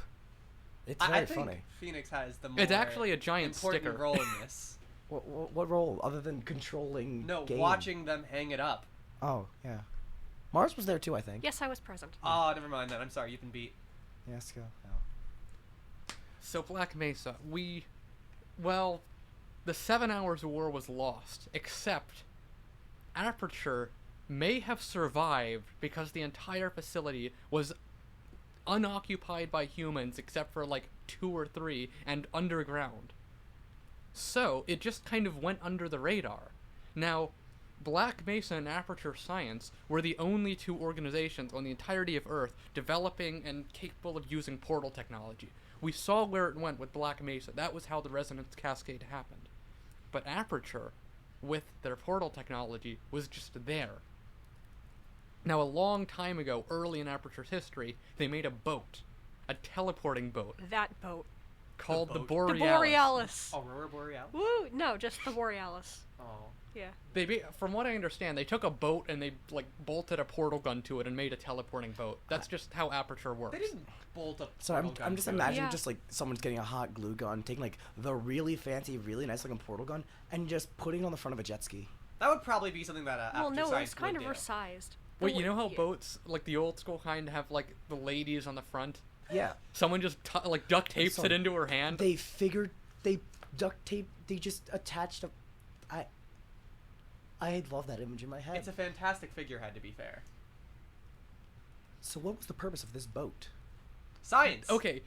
It's I very think funny. Phoenix has the more It's actually a giant important sticker. role in this. What role other than controlling? No, game? watching them hang it up. Oh yeah, Mars was there too, I think. Yes, I was present. Oh, never mind then. I'm sorry. You've been beat. Yeah, let's go. So Black Mesa, well, the 7 Hours of War was lost, except Aperture may have survived because the entire facility was unoccupied by humans except for like 2 or 3 and underground. So it just kind of went under the radar. Now, Black Mesa and Aperture Science were the only two organizations on the entirety of Earth developing and capable of using portal technology, We saw where it went with Black Mesa. That was how the resonance cascade happened. But Aperture, with their portal technology, was just there. Now, a long time ago, early in Aperture's history, they made a boat. A teleporting boat. That boat. Called the boat? Borealis. The Borealis. Aurora Borealis? Woo! No, just the Borealis. Oh. Yeah. From what I understand, they took a boat and they bolted a portal gun to it and made a teleporting boat. That's just how Aperture works. They didn't bolt a So portal gun I'm just to it. imagining Yeah. just like someone's getting a hot glue gun, taking like the really fancy, really nice looking portal gun, and just putting it on the front of a jet ski. That would probably be something that Well, Aperture no, it Science was kind would of do. resized. Wait, you know how Yeah. boats, like the old school kind, have like the ladies on the front? Yeah. Someone just duct tapes So it into her hand. They duct tape. They just attached a. I love that image in my head. It's a fantastic figurehead, to be fair. So what was the purpose of this boat? Science! Okay,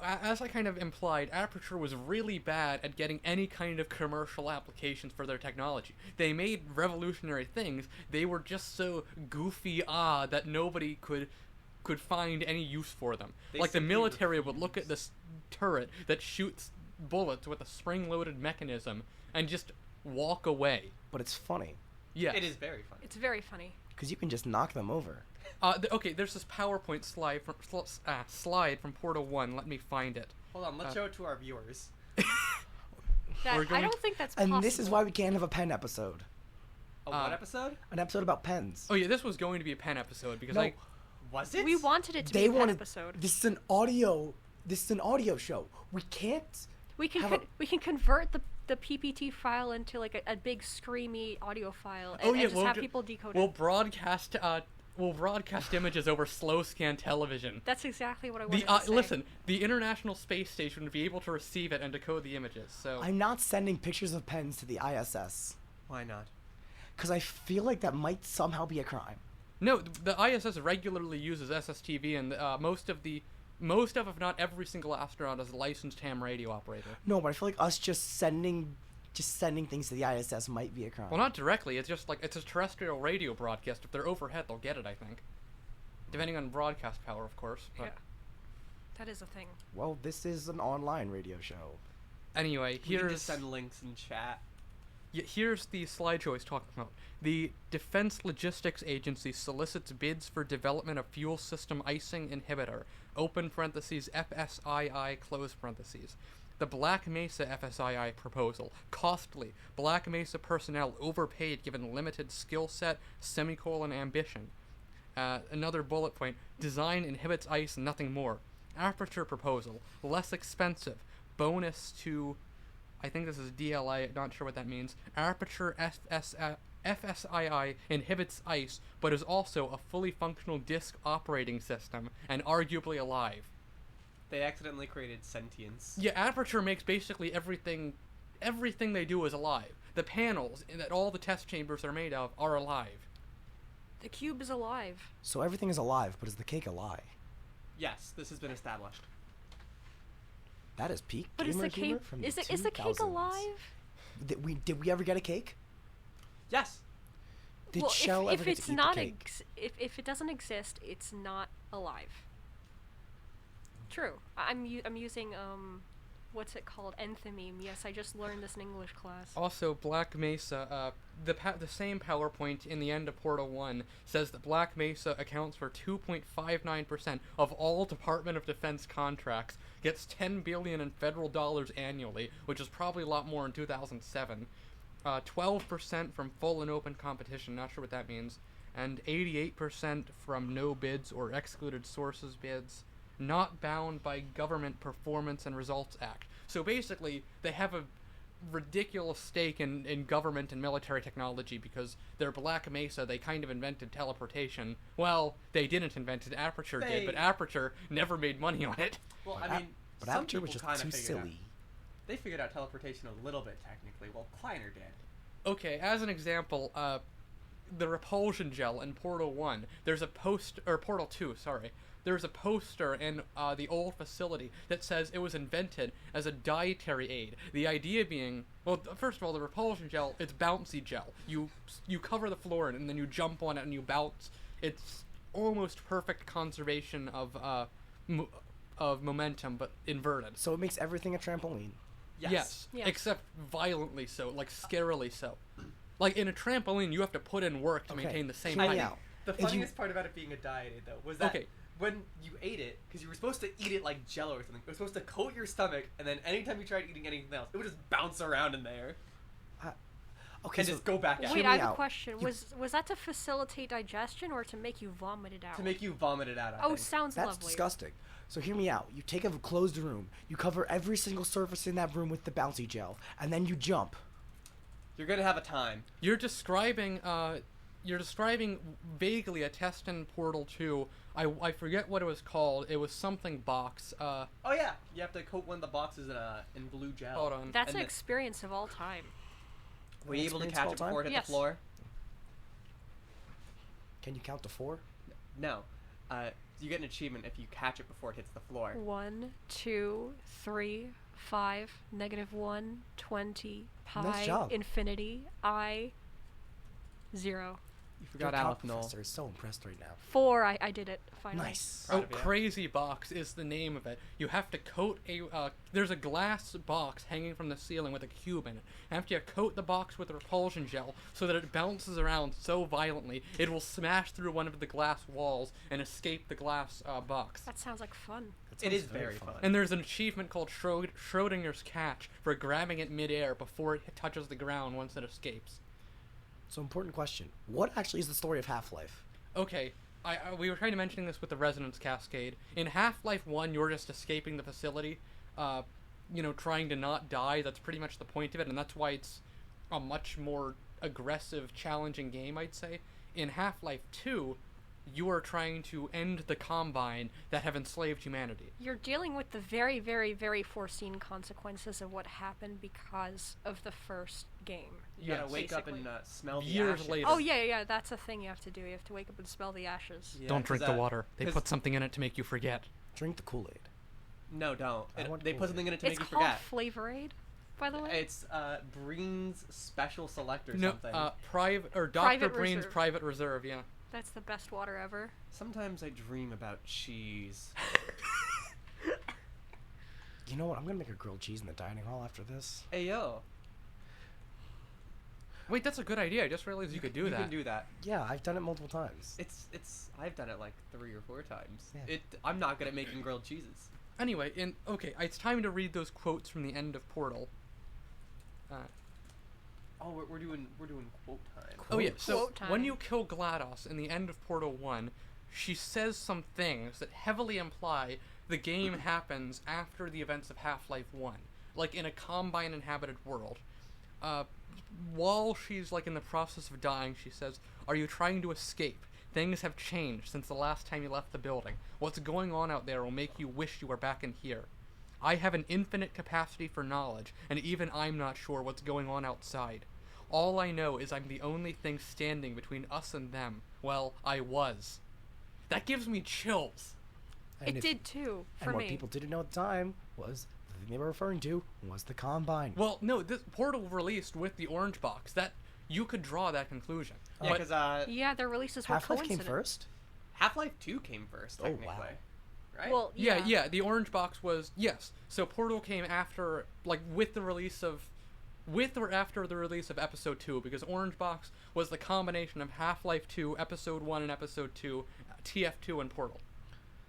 as I kind of implied, Aperture was really bad at getting any kind of commercial applications for their technology. They made revolutionary things. They were just so goofy that nobody could find any use for them. They Like the simply military would look refused. at this turret that shoots bullets with a spring-loaded mechanism and just walk away. But it's funny Yes. It is very funny. It's very funny. because you can just knock them over. Okay, there's this PowerPoint slide from Portal 1. Let me find it. Hold on, let's show it to our viewers. That, We're going- I don't think that's And possible. this is why we can't have a pen episode. A what episode? An episode about pens. Oh yeah, this was going to be a pen episode because No. Was it? We wanted it to They be a pen wanted. episode. This is an audio. This is an audio show. We can't. We can have a- we can convert the PPT file into like a big screamy audio file and, Oh, yeah, and just we'll have ju- people decode We'll it. broadcast images over slow scan television. That's exactly what I wanted The to say. listen, the International Space Station would be able to receive it and decode the images. So I'm not sending pictures of pens to the ISS Why not? because I feel like that might somehow be a crime. no, the ISS regularly uses SSTV, and most of if not every single astronaut is a licensed ham radio operator. No, but I feel like us just sending things to the ISS might be a crime. Well, not directly. It's just like it's a terrestrial radio broadcast. If they're overhead, they'll get it. I think, depending on broadcast power, of course. But Yeah. That is a thing. Well, this is an online radio show. anyway, We can here's just send links in chat. here's the slideshow he's talking about. The Defense Logistics Agency solicits bids for development of fuel system icing inhibitor, open parentheses, FSII, close parentheses. The Black Mesa FSII proposal, costly. Black Mesa personnel overpaid given limited skill set, semicolon ambition. Another bullet point, design inhibits ice, nothing more. Aperture proposal, less expensive. Bonus to, I think this is DLI, not sure what that means. Aperture FSII inhibits ice, but is also a fully functional disk operating system, and arguably alive. They accidentally created sentience. Yeah, Aperture makes basically everything they do is alive. The panels that all the test chambers are made of are alive. The cube is alive. So everything is alive, but is the cake a lie? Yes, this has been established. That is peak But is gamer the cake humor from is the the cake 2000s. alive? Did we ever get a cake? Yes. Did well, Shell if ever get it's to eat not the cake? if it doesn't exist, it's not alive. True. I'm using what's it called? Enthymeme. Yes, I just learned this in English class. Also, Black Mesa, the same PowerPoint in the end of Portal 1 says that Black Mesa accounts for 2.59% of all Department of Defense contracts, gets $10 billion in federal dollars annually, which is probably a lot more in 2007. 12% from full and open competition, not sure what that means, and 88% from no bids or excluded sources bids, not bound by Government Performance and Results Act. So basically, they have a ridiculous stake in government and military technology because they're Black Mesa. They kind of invented teleportation. Well, they didn't invent it. Aperture did, but Aperture never made money on it. Well, But I mean, But some Aperture was people just kind too of figured silly. They figured out teleportation a little bit technically. Well, Kleiner did. Okay, as an example, the repulsion gel in Portal 1, there's a Portal 2, sorry. There's a poster in the old facility that says it was invented as a dietary aid. The idea being, well, first of all, the repulsion gel, it's bouncy gel. You cover the floor and then you jump on it and you bounce. It's almost perfect conservation of of momentum, but inverted. So it makes everything a trampoline. Yes. Yes. Except violently so, like scarily so. Like in a trampoline, you have to put in work to Okay. maintain the same Hear height. me out. The If you- funniest part about it being a diet aid, though, was that Okay. when you ate it, because you were supposed to eat it like Jello or something, it was supposed to coat your stomach, and then anytime you tried eating anything else, it would just bounce around in there Okay, and so just go back out Wait, me I have a out. question. You- Was that to facilitate digestion or to make you vomit it out? to make you vomit it out. I Oh, think. sounds that's lovely. disgusting. So hear me out. You take a closed room, you cover every single surface in that room with the bouncy gel, and then you jump. You're gonna have a time. You're describing vaguely a test in Portal 2. I forget what it was called. It was something box. Oh yeah, you have to coat one of the boxes in blue gel. Hold on. That's And an the- experience of all time. Were you able to Experience catch all it time? before it hit Yes. the floor? Can you count to 4? No. You get an achievement if you catch it before it hits the floor. 1, 2, 3, 5, -1, 20, pi, Nice job. infinity, I, 0. You Your forgot top Alec Knoll. professor is so impressed right now. 4, I did it, finally. Nice. Proud Oh, of you. Crazy Box is the name of it. You have to coat there's a glass box hanging from the ceiling with a cube in it. After you coat the box with repulsion gel so that it bounces around so violently, it will smash through one of the glass walls and escape the glass box. That sounds like fun. That It sounds is very fun. And there's an achievement called Schrodinger's catch for grabbing it midair before it touches the ground once it escapes. So important question. What actually is the story of Half-Life? Okay, we were trying to mention this with the Resonance Cascade. In Half-Life 1, you're just escaping the facility, trying to not die. That's pretty much the point of it, and that's why it's a much more aggressive, challenging game, I'd say. In Half-Life 2, you are trying to end the Combine that have enslaved humanity. You're dealing with the very, very, very foreseen consequences of what happened because of the first game. You gotta Yes. wake up Basically. and smell the Years ashes. later. Oh, yeah, that's a thing you have to do. You have to wake up and smell the ashes. Yeah, Don't drink 'cause, the water. They 'cause- put something in it to make you forget. Drink the Kool-Aid. No, don't. I want They put Kool-Aid. something in it to It's make you called forget. Flavor Aid, by the way. It's Breen's Special Select or No, something. Dr. Private Breen's Reserve. Private Reserve, yeah. That's the best water ever. Sometimes I dream about cheese. You know what? I'm gonna make a grilled cheese in the dining hall after this. Hey yo, Wait, that's a good idea. I just realized you could do you that. can do that. Yeah, I've done it multiple times. It's. I've done it like 3 or 4 times. Yeah. I'm not good at making grilled cheeses. Anyway, it's time to read those quotes from the end of Portal. Oh, we're doing quote time. Oh yeah, Quotes. so Quote time. when you kill GLaDOS in the end of Portal 1, she says some things that heavily imply the game happens after the events of Half-Life 1, like in a Combine inhabited world. While she's like in the process of dying, she says, "Are you trying to escape? Things have changed since the last time you left the building. What's going on out there will make you wish you were back in here. I have an infinite capacity for knowledge, and even I'm not sure what's going on outside. All I know is I'm the only thing standing between us and them. Well, I was." That gives me chills. And It if- did too, for And what me. people didn't know at the time was the thing they were referring to was the Combine. Well, no, this Portal released with the orange box. That you could draw that conclusion. Yeah, But because Yeah, their releases were Half-Life came coincident. first. Half-Life 2 came first, Oh, technically. wow. Right? Well, yeah, the orange box was yes. So Portal came after, like, with or after the release of Episode 2, because Orange Box was the combination of Half-Life 2, Episode 1 and Episode 2, TF2 and Portal.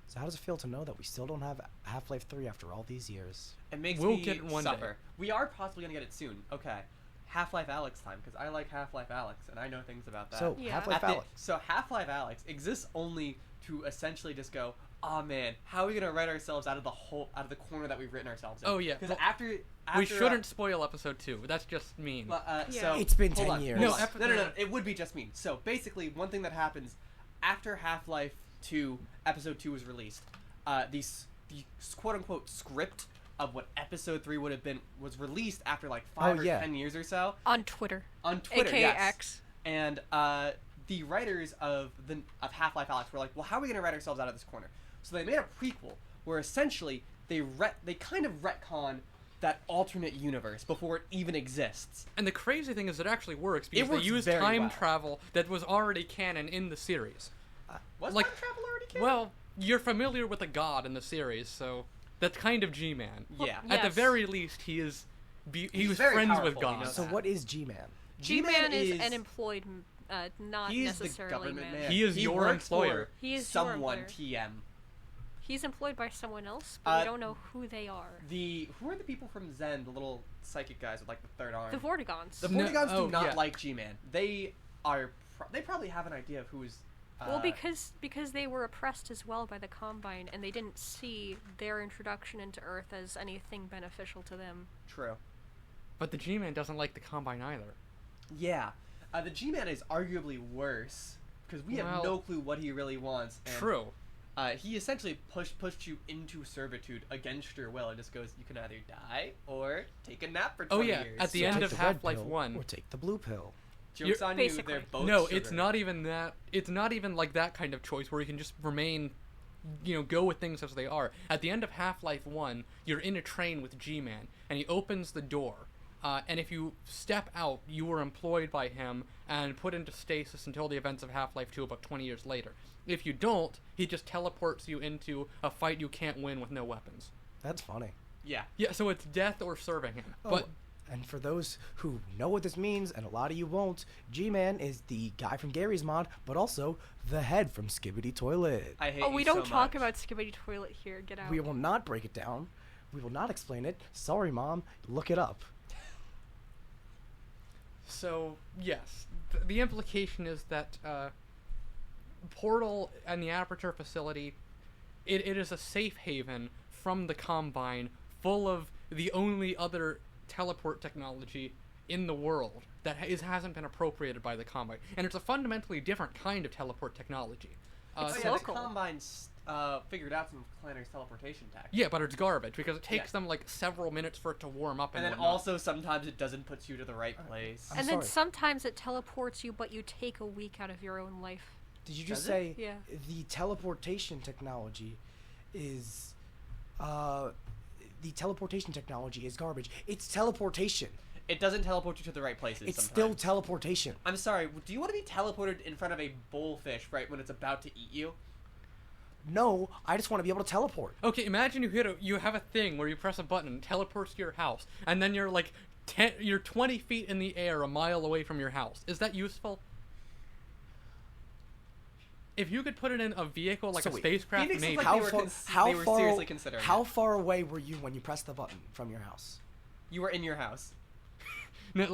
So how does it feel to know that we still don't have Half-Life 3 after all these years? it makes we'll me get it one suffer. day. We are possibly gonna get it soon. Okay. Half-Life Alyx time, because I like Half-Life Alyx, and I know things about that. So Yeah. Half-Life At the- Alyx. So Half-Life Alyx exists only to essentially just go, oh man, how are we gonna write ourselves out of the corner that we've written ourselves in? Oh, yeah. Because Well, after we shouldn't spoil Episode 2. That's just mean. Yeah. So It's been hold 10 on, years. hold No, on. ep- No, it would be just mean. So basically, one thing that happens after Half-Life 2, Episode 2 was released, the quote unquote script of what Episode 3 would have been was released after like 5 or yeah. 10 years or so On Twitter. on Twitter. AKA yes. X. And the writers of Half-Life Alyx were like, well, how are we gonna write ourselves out of this corner? So they made a prequel where essentially they kind of retcon that alternate universe before it even exists. And the crazy thing is it actually works because works they use very time well. travel that was already canon in the series. Was Like- time travel already canon? Well, you're familiar with the god in the series, so that's kind of G-Man. Yeah. At the Yes. very least, he was very friends with powerful, God. know So that. what is G-Man? G-Man is an employed, not He is the necessarily government man. man. He is your works employer. for He is your someone employer. TM. He's employed by someone else, but we don't know who they are. Who are the people from Zen, the little psychic guys with like the third arm? The Vortigons. The No- Vortigons oh, do not yeah. like G-Man. They are. They probably have an idea of who's. Well, because they were oppressed as well by the Combine, and they didn't see their introduction into Earth as anything beneficial to them. True. But the G-Man doesn't like the Combine either. Yeah. The G-Man is arguably worse because we have Well, no clue what he really wants. And, True. He essentially pushed you into servitude against your will. It just goes, you can either die or take a nap for 20 Oh, yeah, years. at the So end take of the red Half-Life pill 1. or take the blue pill. Joke's on Basically. you, they're both No, sugar. it's not even that. It's not even like that kind of choice where you can just remain, go with things as they are. At the end of Half-Life 1, you're in a train with G-Man, and he opens the door. And if you step out, you were employed by him and put into stasis until the events of Half-Life 2 about 20 years later. If you don't, he just teleports you into a fight you can't win with no weapons. That's funny. Yeah. Yeah, so it's death or serving him. Oh, But and for those who know what this means, and a lot of you won't, G-Man is the guy from Gary's Mod, but also the head from Skibbity Toilet. I hate Oh, we you don't so talk much. about Skibbity Toilet here. Get out. We will not break it down. We will not explain it. Sorry, Mom. Look it up. So, yes, the implication is that Portal and the Aperture facility, it is a safe haven from the Combine, full of the only other teleport technology in the world that hasn't been appropriated by the Combine. And it's a fundamentally different kind of teleport technology. It's Oh, yeah, local. the Combines figured out some Planner's teleportation tech. Yeah, but it's garbage because it takes Yeah. them like several minutes for it to warm up And then whatnot. also sometimes it doesn't put you to the right place. I'm and then sorry. sometimes it teleports you, but you take a week out of your own life. Did you just Does it? say Yeah. the teleportation technology is garbage? It's teleportation. It doesn't teleport you to the right places. It's sometimes. still teleportation. I'm sorry. Do you want to be teleported in front of a bullfish right when it's about to eat you? No, I just want to be able to teleport. Okay, imagine you have a thing where you press a button and it teleports to your house, and then you're like you're 20 feet in the air, a mile away from your house. Is that useful? If you could put it in a vehicle like So a wait, spacecraft, Phoenix maybe. looks How they were far? cons- How they were far? seriously considering How it. far away were you when you pressed the button from your house? You were in your house. No,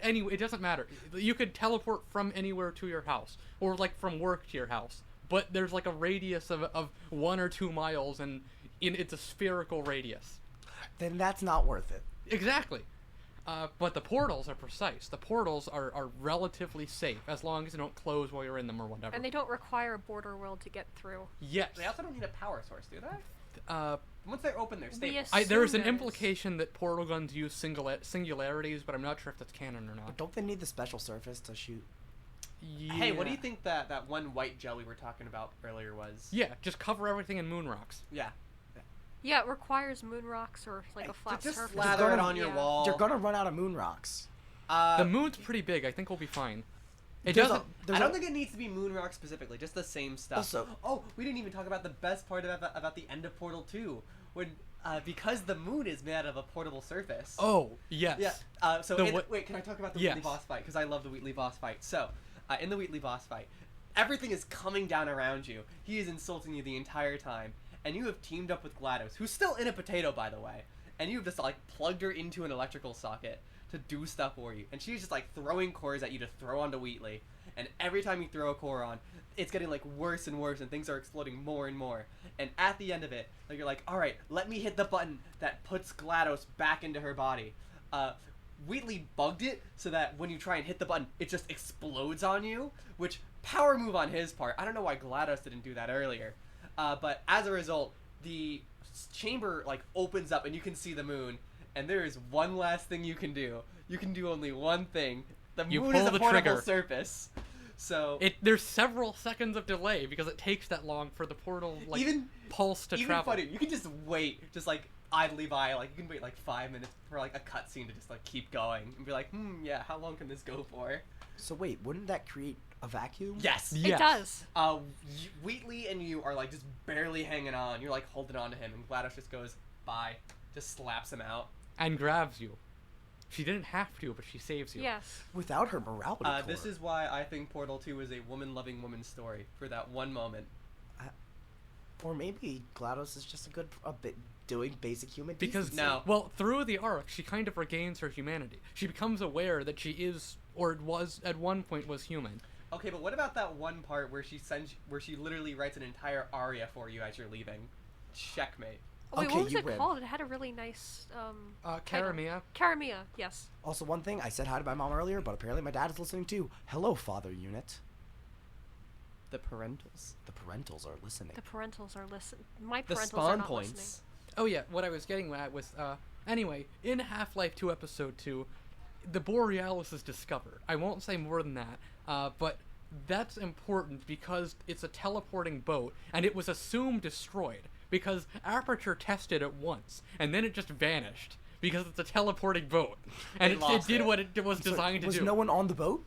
anyway, it doesn't matter. You could teleport from anywhere to your house, or like from work to your house. But there's like a radius of 1 or 2 miles, and it's a spherical radius. Then that's not worth it. Exactly. But the portals are precise. The portals are relatively safe as long as they don't close while you're in them or whatever. And they don't require a border world to get through. Yes. They also don't need a power source, do they? Uh, Once they're open, they're stable. Yes. there is an There is. implication that portal guns use singularities, but I'm not sure if that's canon or But not. don't they need the special surface to shoot? Hey, what do you Yeah. think that one white gel we were talking about earlier was? Yeah, just cover everything in moon rocks. Yeah. Yeah, it requires moon rocks or like a flat just surface. lather it gonna- on your Yeah. wall. You're gonna run out of moon rocks. The moon's pretty big. I think we'll be fine. It There's a- doesn't. there's I don't a- think it needs to be moon rock specifically, just the same stuff. Also- oh, we didn't even talk about the best part about the end of Portal 2, when because the moon is made out of a portable surface. Oh yes. Yeah. So wait, can I talk about the Yes. Wheatley boss fight? Because I love the Wheatley boss fight. So, in the Wheatley boss fight, everything is coming down around you. He is insulting you the entire time, and you have teamed up with GLaDOS, who's still in a potato, by the way, and you have just like plugged her into an electrical socket to do stuff for you, and she's just like throwing cores at you to throw onto Wheatley, and every time you throw a core on, it's getting like worse and worse, and things are exploding more and more. And at the end of it, like, you're like, all right, let me hit the button that puts GLaDOS back into her body. Wheatley bugged it so that when you try and hit the button, it just explodes on you, which power move on his part. I don't know why GLaDOS didn't do that earlier, but as a result, the chamber like opens up and you can see the moon. And there is one last thing you can do. You can do only one thing. The You moon is pull a the portable trigger. surface. So There's several seconds of delay because it takes that long for the portal pulse to even travel. funnier, you can just wait, just like idly by, like you can wait like 5 minutes for like a cutscene to just like keep going and be like, yeah, how long can this go for? So wait, wouldn't that create a vacuum? Yes. It does. Wheatley and you are like just barely hanging on. You're like holding on to him, and GLaDOS just goes, bye. Just slaps him out. And grabs you. She didn't have to, but she saves you. Yes. Without her morality core. This is why I think Portal 2 is a woman-loving woman story for that one moment. Or maybe GLaDOS is just a bit doing basic human Because, decency. well, through the arc, she kind of regains her humanity. She becomes aware that she is, or was, at one point, was human. Okay, but what about that one part where she literally writes an entire aria for you as you're leaving? Checkmate. Oh, wait, Okay, what was you it win. called? It had a really nice title. Karamia. Karamia, yes. Also, one thing, I said hi to my mom earlier, but apparently my dad is listening too. Hello, Father Unit. The parentals. The parentals are listening. The parentals are listening. My The parentals are spawn not points. listening. Oh yeah, what I was getting at was, anyway, in Half-Life 2 Episode 2, the Borealis is discovered. I won't say more than that, but that's important because it's a teleporting boat, and it was assumed destroyed, because Aperture tested it once, and then it just vanished, because it's a teleporting boat, and it did what it was designed to do. Was no one on the boat?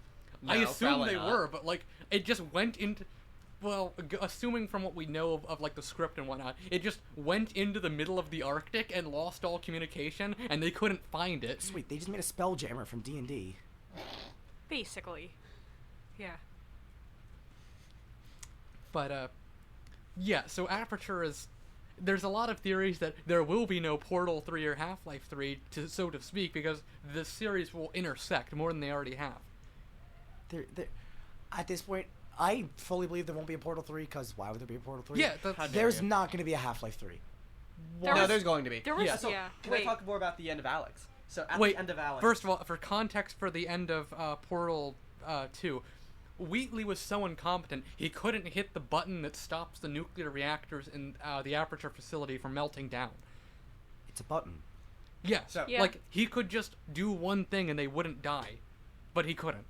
I No, assume probably they not. were, but, like, it just went into... Well, assuming from what we know of, like, the script and whatnot, it just went into the middle of the Arctic and lost all communication, and they couldn't find it. Sweet, they just made a spelljammer from D&D. Basically. Yeah. But, yeah, so Aperture is... There's a lot of theories that there will be no Portal 3 or Half-Life 3, so to speak, because the series will intersect more than they already have. At this point, I fully believe there won't be a Portal 3, because why would there be a Portal 3? Yeah, that's... How dare There's you. not going to be a Half-Life 3. There's going to be. There was, So, yeah. can I Wait. talk more about the end of Alex? So, at Wait, the end of Alex... first of all, for context for the end of Portal 2, Wheatley was so incompetent, he couldn't hit the button that stops the nuclear reactors in the Aperture facility from melting down. It's a button. Yeah, So- Yeah. like, he could just do one thing and they wouldn't die. But he couldn't.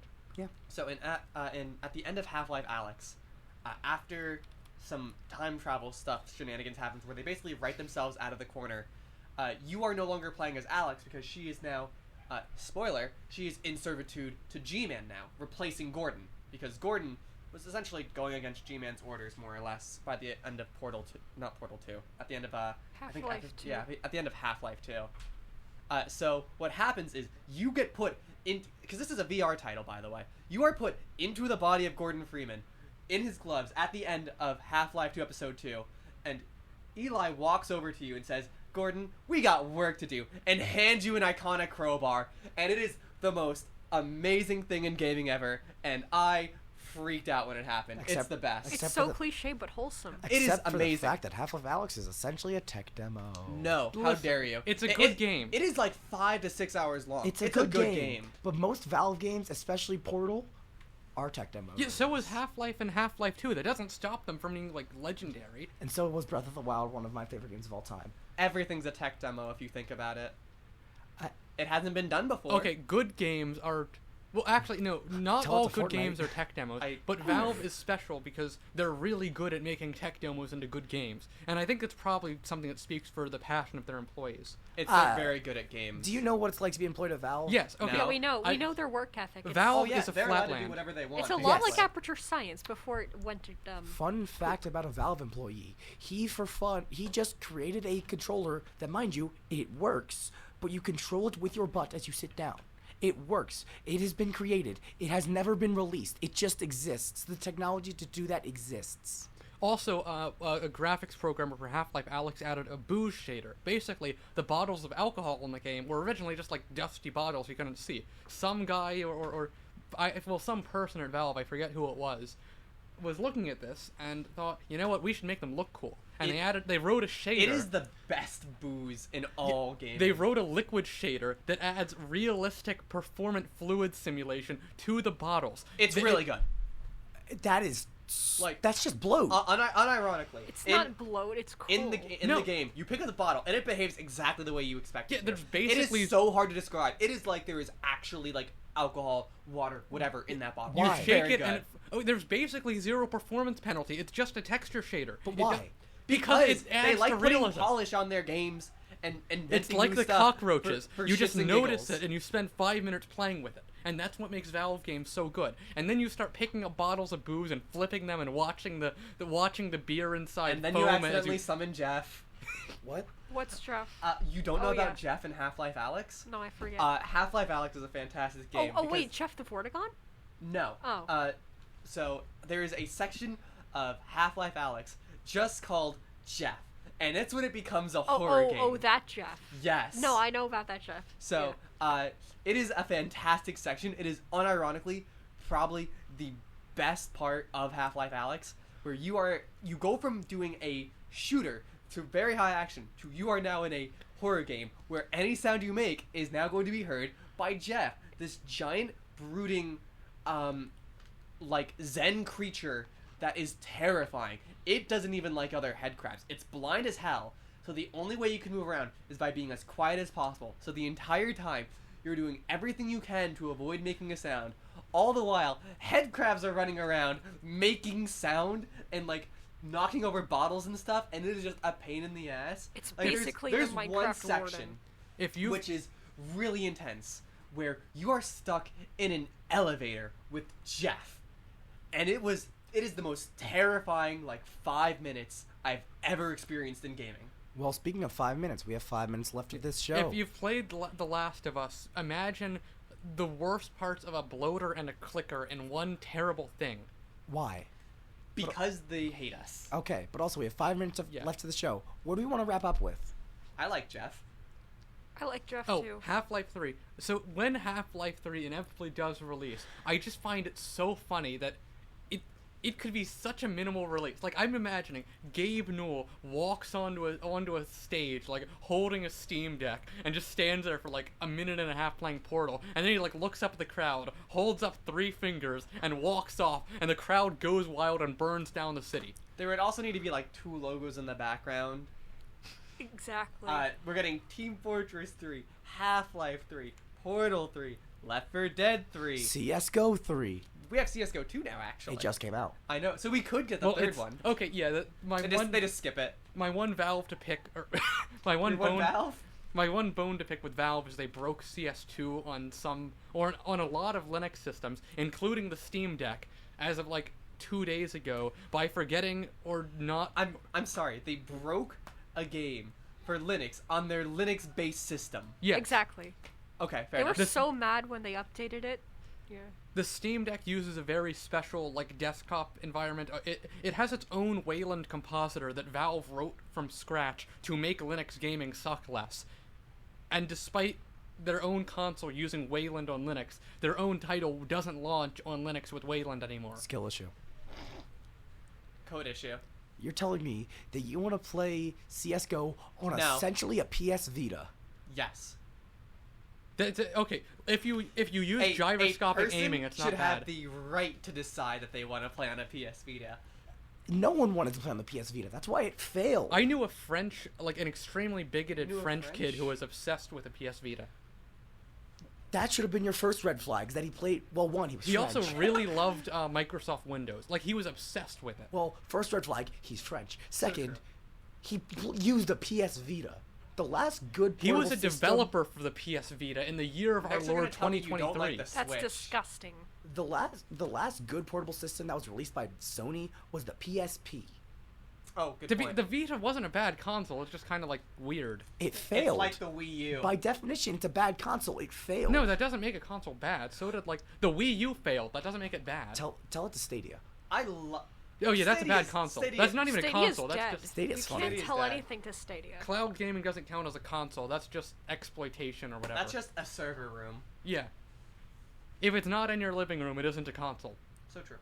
So at the end of Half-Life Alex, after some time travel stuff, shenanigans happens where they basically write themselves out of the corner. You are no longer playing as Alex because she is now, spoiler, she is in servitude to G-Man now, replacing Gordon. Because Gordon was essentially going against G-Man's orders more or less by the end of Portal 2, not Portal 2, at the end of Half-Life 2. Yeah, at the end of Half-Life 2. So what happens is you get put in, because this is a VR title, by the way. You are put into the body of Gordon Freeman, in his gloves, at the end of Half-Life 2 Episode 2, and Eli walks over to you and says, "Gordon, we got work to do," and hands you an iconic crowbar, and it is the most amazing thing in gaming ever, and I freaked out when it happened. It's Except- the best. except It's for so the- cliche but wholesome. It is Except for the amazing. fact that Half-Life Alex is essentially a tech demo. No, how Listen, dare you? it's a good game. It is like 5 to 6 hours long. It's a good game. But most Valve games, especially Portal, are tech demos. Yeah, so was Half-Life and Half-Life 2. That doesn't stop them from being, like, legendary. And so was Breath of the Wild, one of my favorite games of all time. Everything's a tech demo if you think about it. I- It hasn't been done before. Okay, good games are... Well, actually, no, not Tell it all to good Fortnite. games are tech demos, but Valve is special because they're really good at making tech demos into good games. And I think it's probably something that speaks for the passion of their employees. It's Uh, very good at games. Do you know what it's like to be employed at Valve? Yes, okay. No. Yeah, we know. I- We know their work ethic. It's, Valve Oh yeah, is a they're allowed to do flatland. whatever they want. it's a lot Yes. like Aperture Science before it went to Fun fact about a Valve employee. He just created a controller that, mind you, it works, but you control it with your butt as you sit down. It works. It has been created. It has never been released. It just exists. The technology to do that exists. Also, a graphics programmer for Half-Life Alex added a booze shader. Basically, the bottles of alcohol in the game were originally just like dusty bottles you couldn't see. Some guy some person at Valve, I forget who it was looking at this and thought, you know what, we should make them look cool. And they wrote a shader. It is the best booze in all games. They wrote a liquid shader that adds realistic performant fluid simulation to the bottles. It's really good. That is Like- that's just bloat. Unironically, It's not bloat. It's cool. in the game, you pick up the bottle and it behaves exactly the way you expect Yeah, it to. there's It basically- is so hard to describe. It is like there is actually like alcohol, water, whatever in that bottle. You Why? shake Very it, good. and there's basically zero performance penalty. It's just a texture shader. But It why? just- because it they adds like to putting realism. polish on their games and It's inventing like new the stuff cockroaches. for You just shits and notice giggles. it and you spend 5 minutes playing with it. and that's what makes Valve games so good. And then you start picking up bottles of booze and flipping them and watching the beer inside And then foam you as accidentally summon Jeff. What? What's Jeff? You don't know Oh, about yeah. Jeff in Half-Life Alyx? No, I forget. Half-Life Alyx is a fantastic game. oh because- wait, Jeff the Vortigaunt? No. Oh. So there is a section of Half-Life Alyx just called Jeff, and it's when it becomes a horror game. Oh, that Jeff. Yes. No, I know about that Jeff. So, it is a fantastic section. It is unironically probably the best part of Half-Life Alyx, where you go from doing a shooter to very high action to you are now in a horror game where any sound you make is now going to be heard by Jeff, this giant brooding like Zen creature that is terrifying. It doesn't even like other headcrabs. It's blind as hell. So the only way you can move around is by being as quiet as possible. So the entire time you're doing everything you can to avoid making a sound. All the while, headcrabs are running around making sound and like knocking over bottles and stuff, and it is just a pain in the ass. It's Like, basically there's the one Minecraft section warden. If you which is really intense, where you are stuck in an elevator with Jeff, and it is the most terrifying 5 minutes I've ever experienced in gaming. Well, speaking of 5 minutes, we have 5 minutes left of this show. If you've played The Last of Us, imagine the worst parts of a bloater and a clicker in one terrible thing. Why? Because they hate us. Okay, but also we have 5 minutes Yeah. left of the show. What do we want to wrap up with? I like Jeff. I like Jeff Oh, too. Half-Life 3. So when Half-Life 3 inevitably does release, I just find it so funny that it could be such a minimal release. Like, I'm imagining Gabe Newell walks onto a stage, holding a Steam Deck, and just stands there for, a minute and a half playing Portal, and then he, looks up at the crowd, holds up 3 fingers, and walks off, and the crowd goes wild and burns down the city. There would also need to be 2 logos in the background. Exactly. We're getting Team Fortress 3, Half-Life 3, Portal 3, Left 4 Dead 3. CS:GO 3. We have CS:GO 2 now, actually. It just came out. I know, so we could get the third it's- one. Okay, yeah, They just skip it. my one Valve to pick, or my one Your one bone, Valve? my one bone to pick with Valve is they broke CS2 on a lot of Linux systems, including the Steam Deck, as of 2 days ago by forgetting or not. I'm sorry, they broke a game for Linux on their Linux-based system. Yes. Exactly. Okay, fair They were enough. so mad when they updated it. Yeah. The Steam Deck uses a very special desktop environment. It has its own Wayland compositor that Valve wrote from scratch to make Linux gaming suck less. And despite their own console using Wayland on Linux, their own title doesn't launch on Linux with Wayland anymore. Skill issue. Code issue. You're telling me that you want to play CS:GO on No. essentially a PS Vita? Yes. Okay, if you use A gyroscopic person aiming, it's not should bad. have the right to decide that they want to play on a PS Vita. No one wanted to play on the PS Vita. That's why it failed. I knew a French, an extremely bigoted You knew a French kid French? who was obsessed with a PS Vita. That should have been your first red flags. That he played. Well, one, he was He French. also really loved Microsoft Windows. He was obsessed with it. Well, first red flag, he's French. Second, true. he used a PS Vita. The last good He was a portable system- developer for the PS Vita in the year of our Next, you're Lord gonna tell me you don't 2023. like the That's Switch. disgusting. The last good portable system that was released by Sony was the PSP. Oh, good The point. Vita wasn't a bad console. It's just kind of weird. It it's failed. like the Wii U. By definition, it's a bad console. It failed. No, that doesn't make a console bad. So did the Wii U failed. That doesn't make it bad. Tell it to Stadia. I love. Oh yeah, that's a bad console. That's not even a Stadia's console. That's dead. just Stadia's you fine. can't Stadia's tell dead. anything to Stadia. cloud gaming doesn't count as a console. That's just exploitation or whatever. That's just a server room. Yeah. If it's not in your living room, it isn't a console. So true.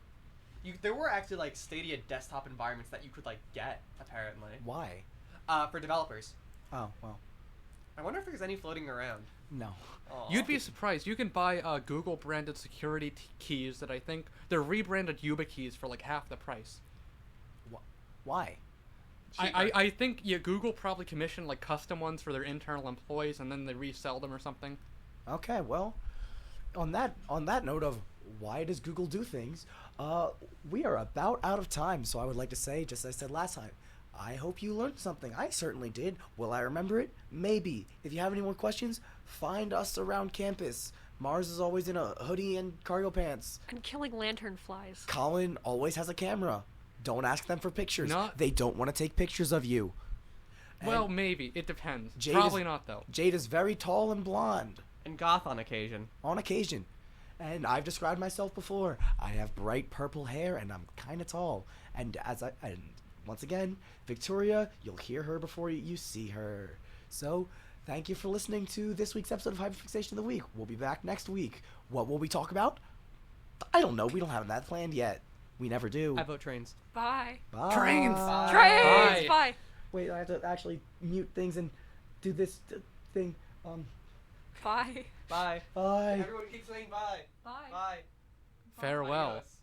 There were actually Stadia desktop environments that you could get apparently. Why? For developers. Oh well, I wonder if there's any floating around. no. Aw. You'd be surprised. You can buy Google branded security keys that I think they're rebranded YubiKeys for half the price. Why? I think Google probably commissioned custom ones for their internal employees and then they resell them or something. Okay, well, on that note of why does Google do things, we are about out of time. So I would like to say, just as I said last time, I hope you learned something. I certainly did. Will I remember it? Maybe. If you have any more questions, find us around campus. Mars is always in a hoodie and cargo pants. I'm killing lantern flies. Colin always has a camera. Don't ask them for pictures. Not- They don't want to take pictures of you. Well, And maybe. It depends. Jade Probably is- not, though. Jade is very tall and blonde. And goth on occasion. On occasion. And I've described myself before. I have bright purple hair and I'm kind of tall. And once again, Victoria, you'll hear her before you see her. So, thank you for listening to this week's episode of Hyperfixation of the Week. We'll be back next week. What will we talk about? I don't know. We don't have that planned yet. We never do. I vote trains. Bye. Bye. Trains. Trains! Bye. Bye. Wait, I have to actually mute things and do this thing. Bye. Bye. Bye. Everyone keeps saying bye. Bye. Bye. Farewell. Adios.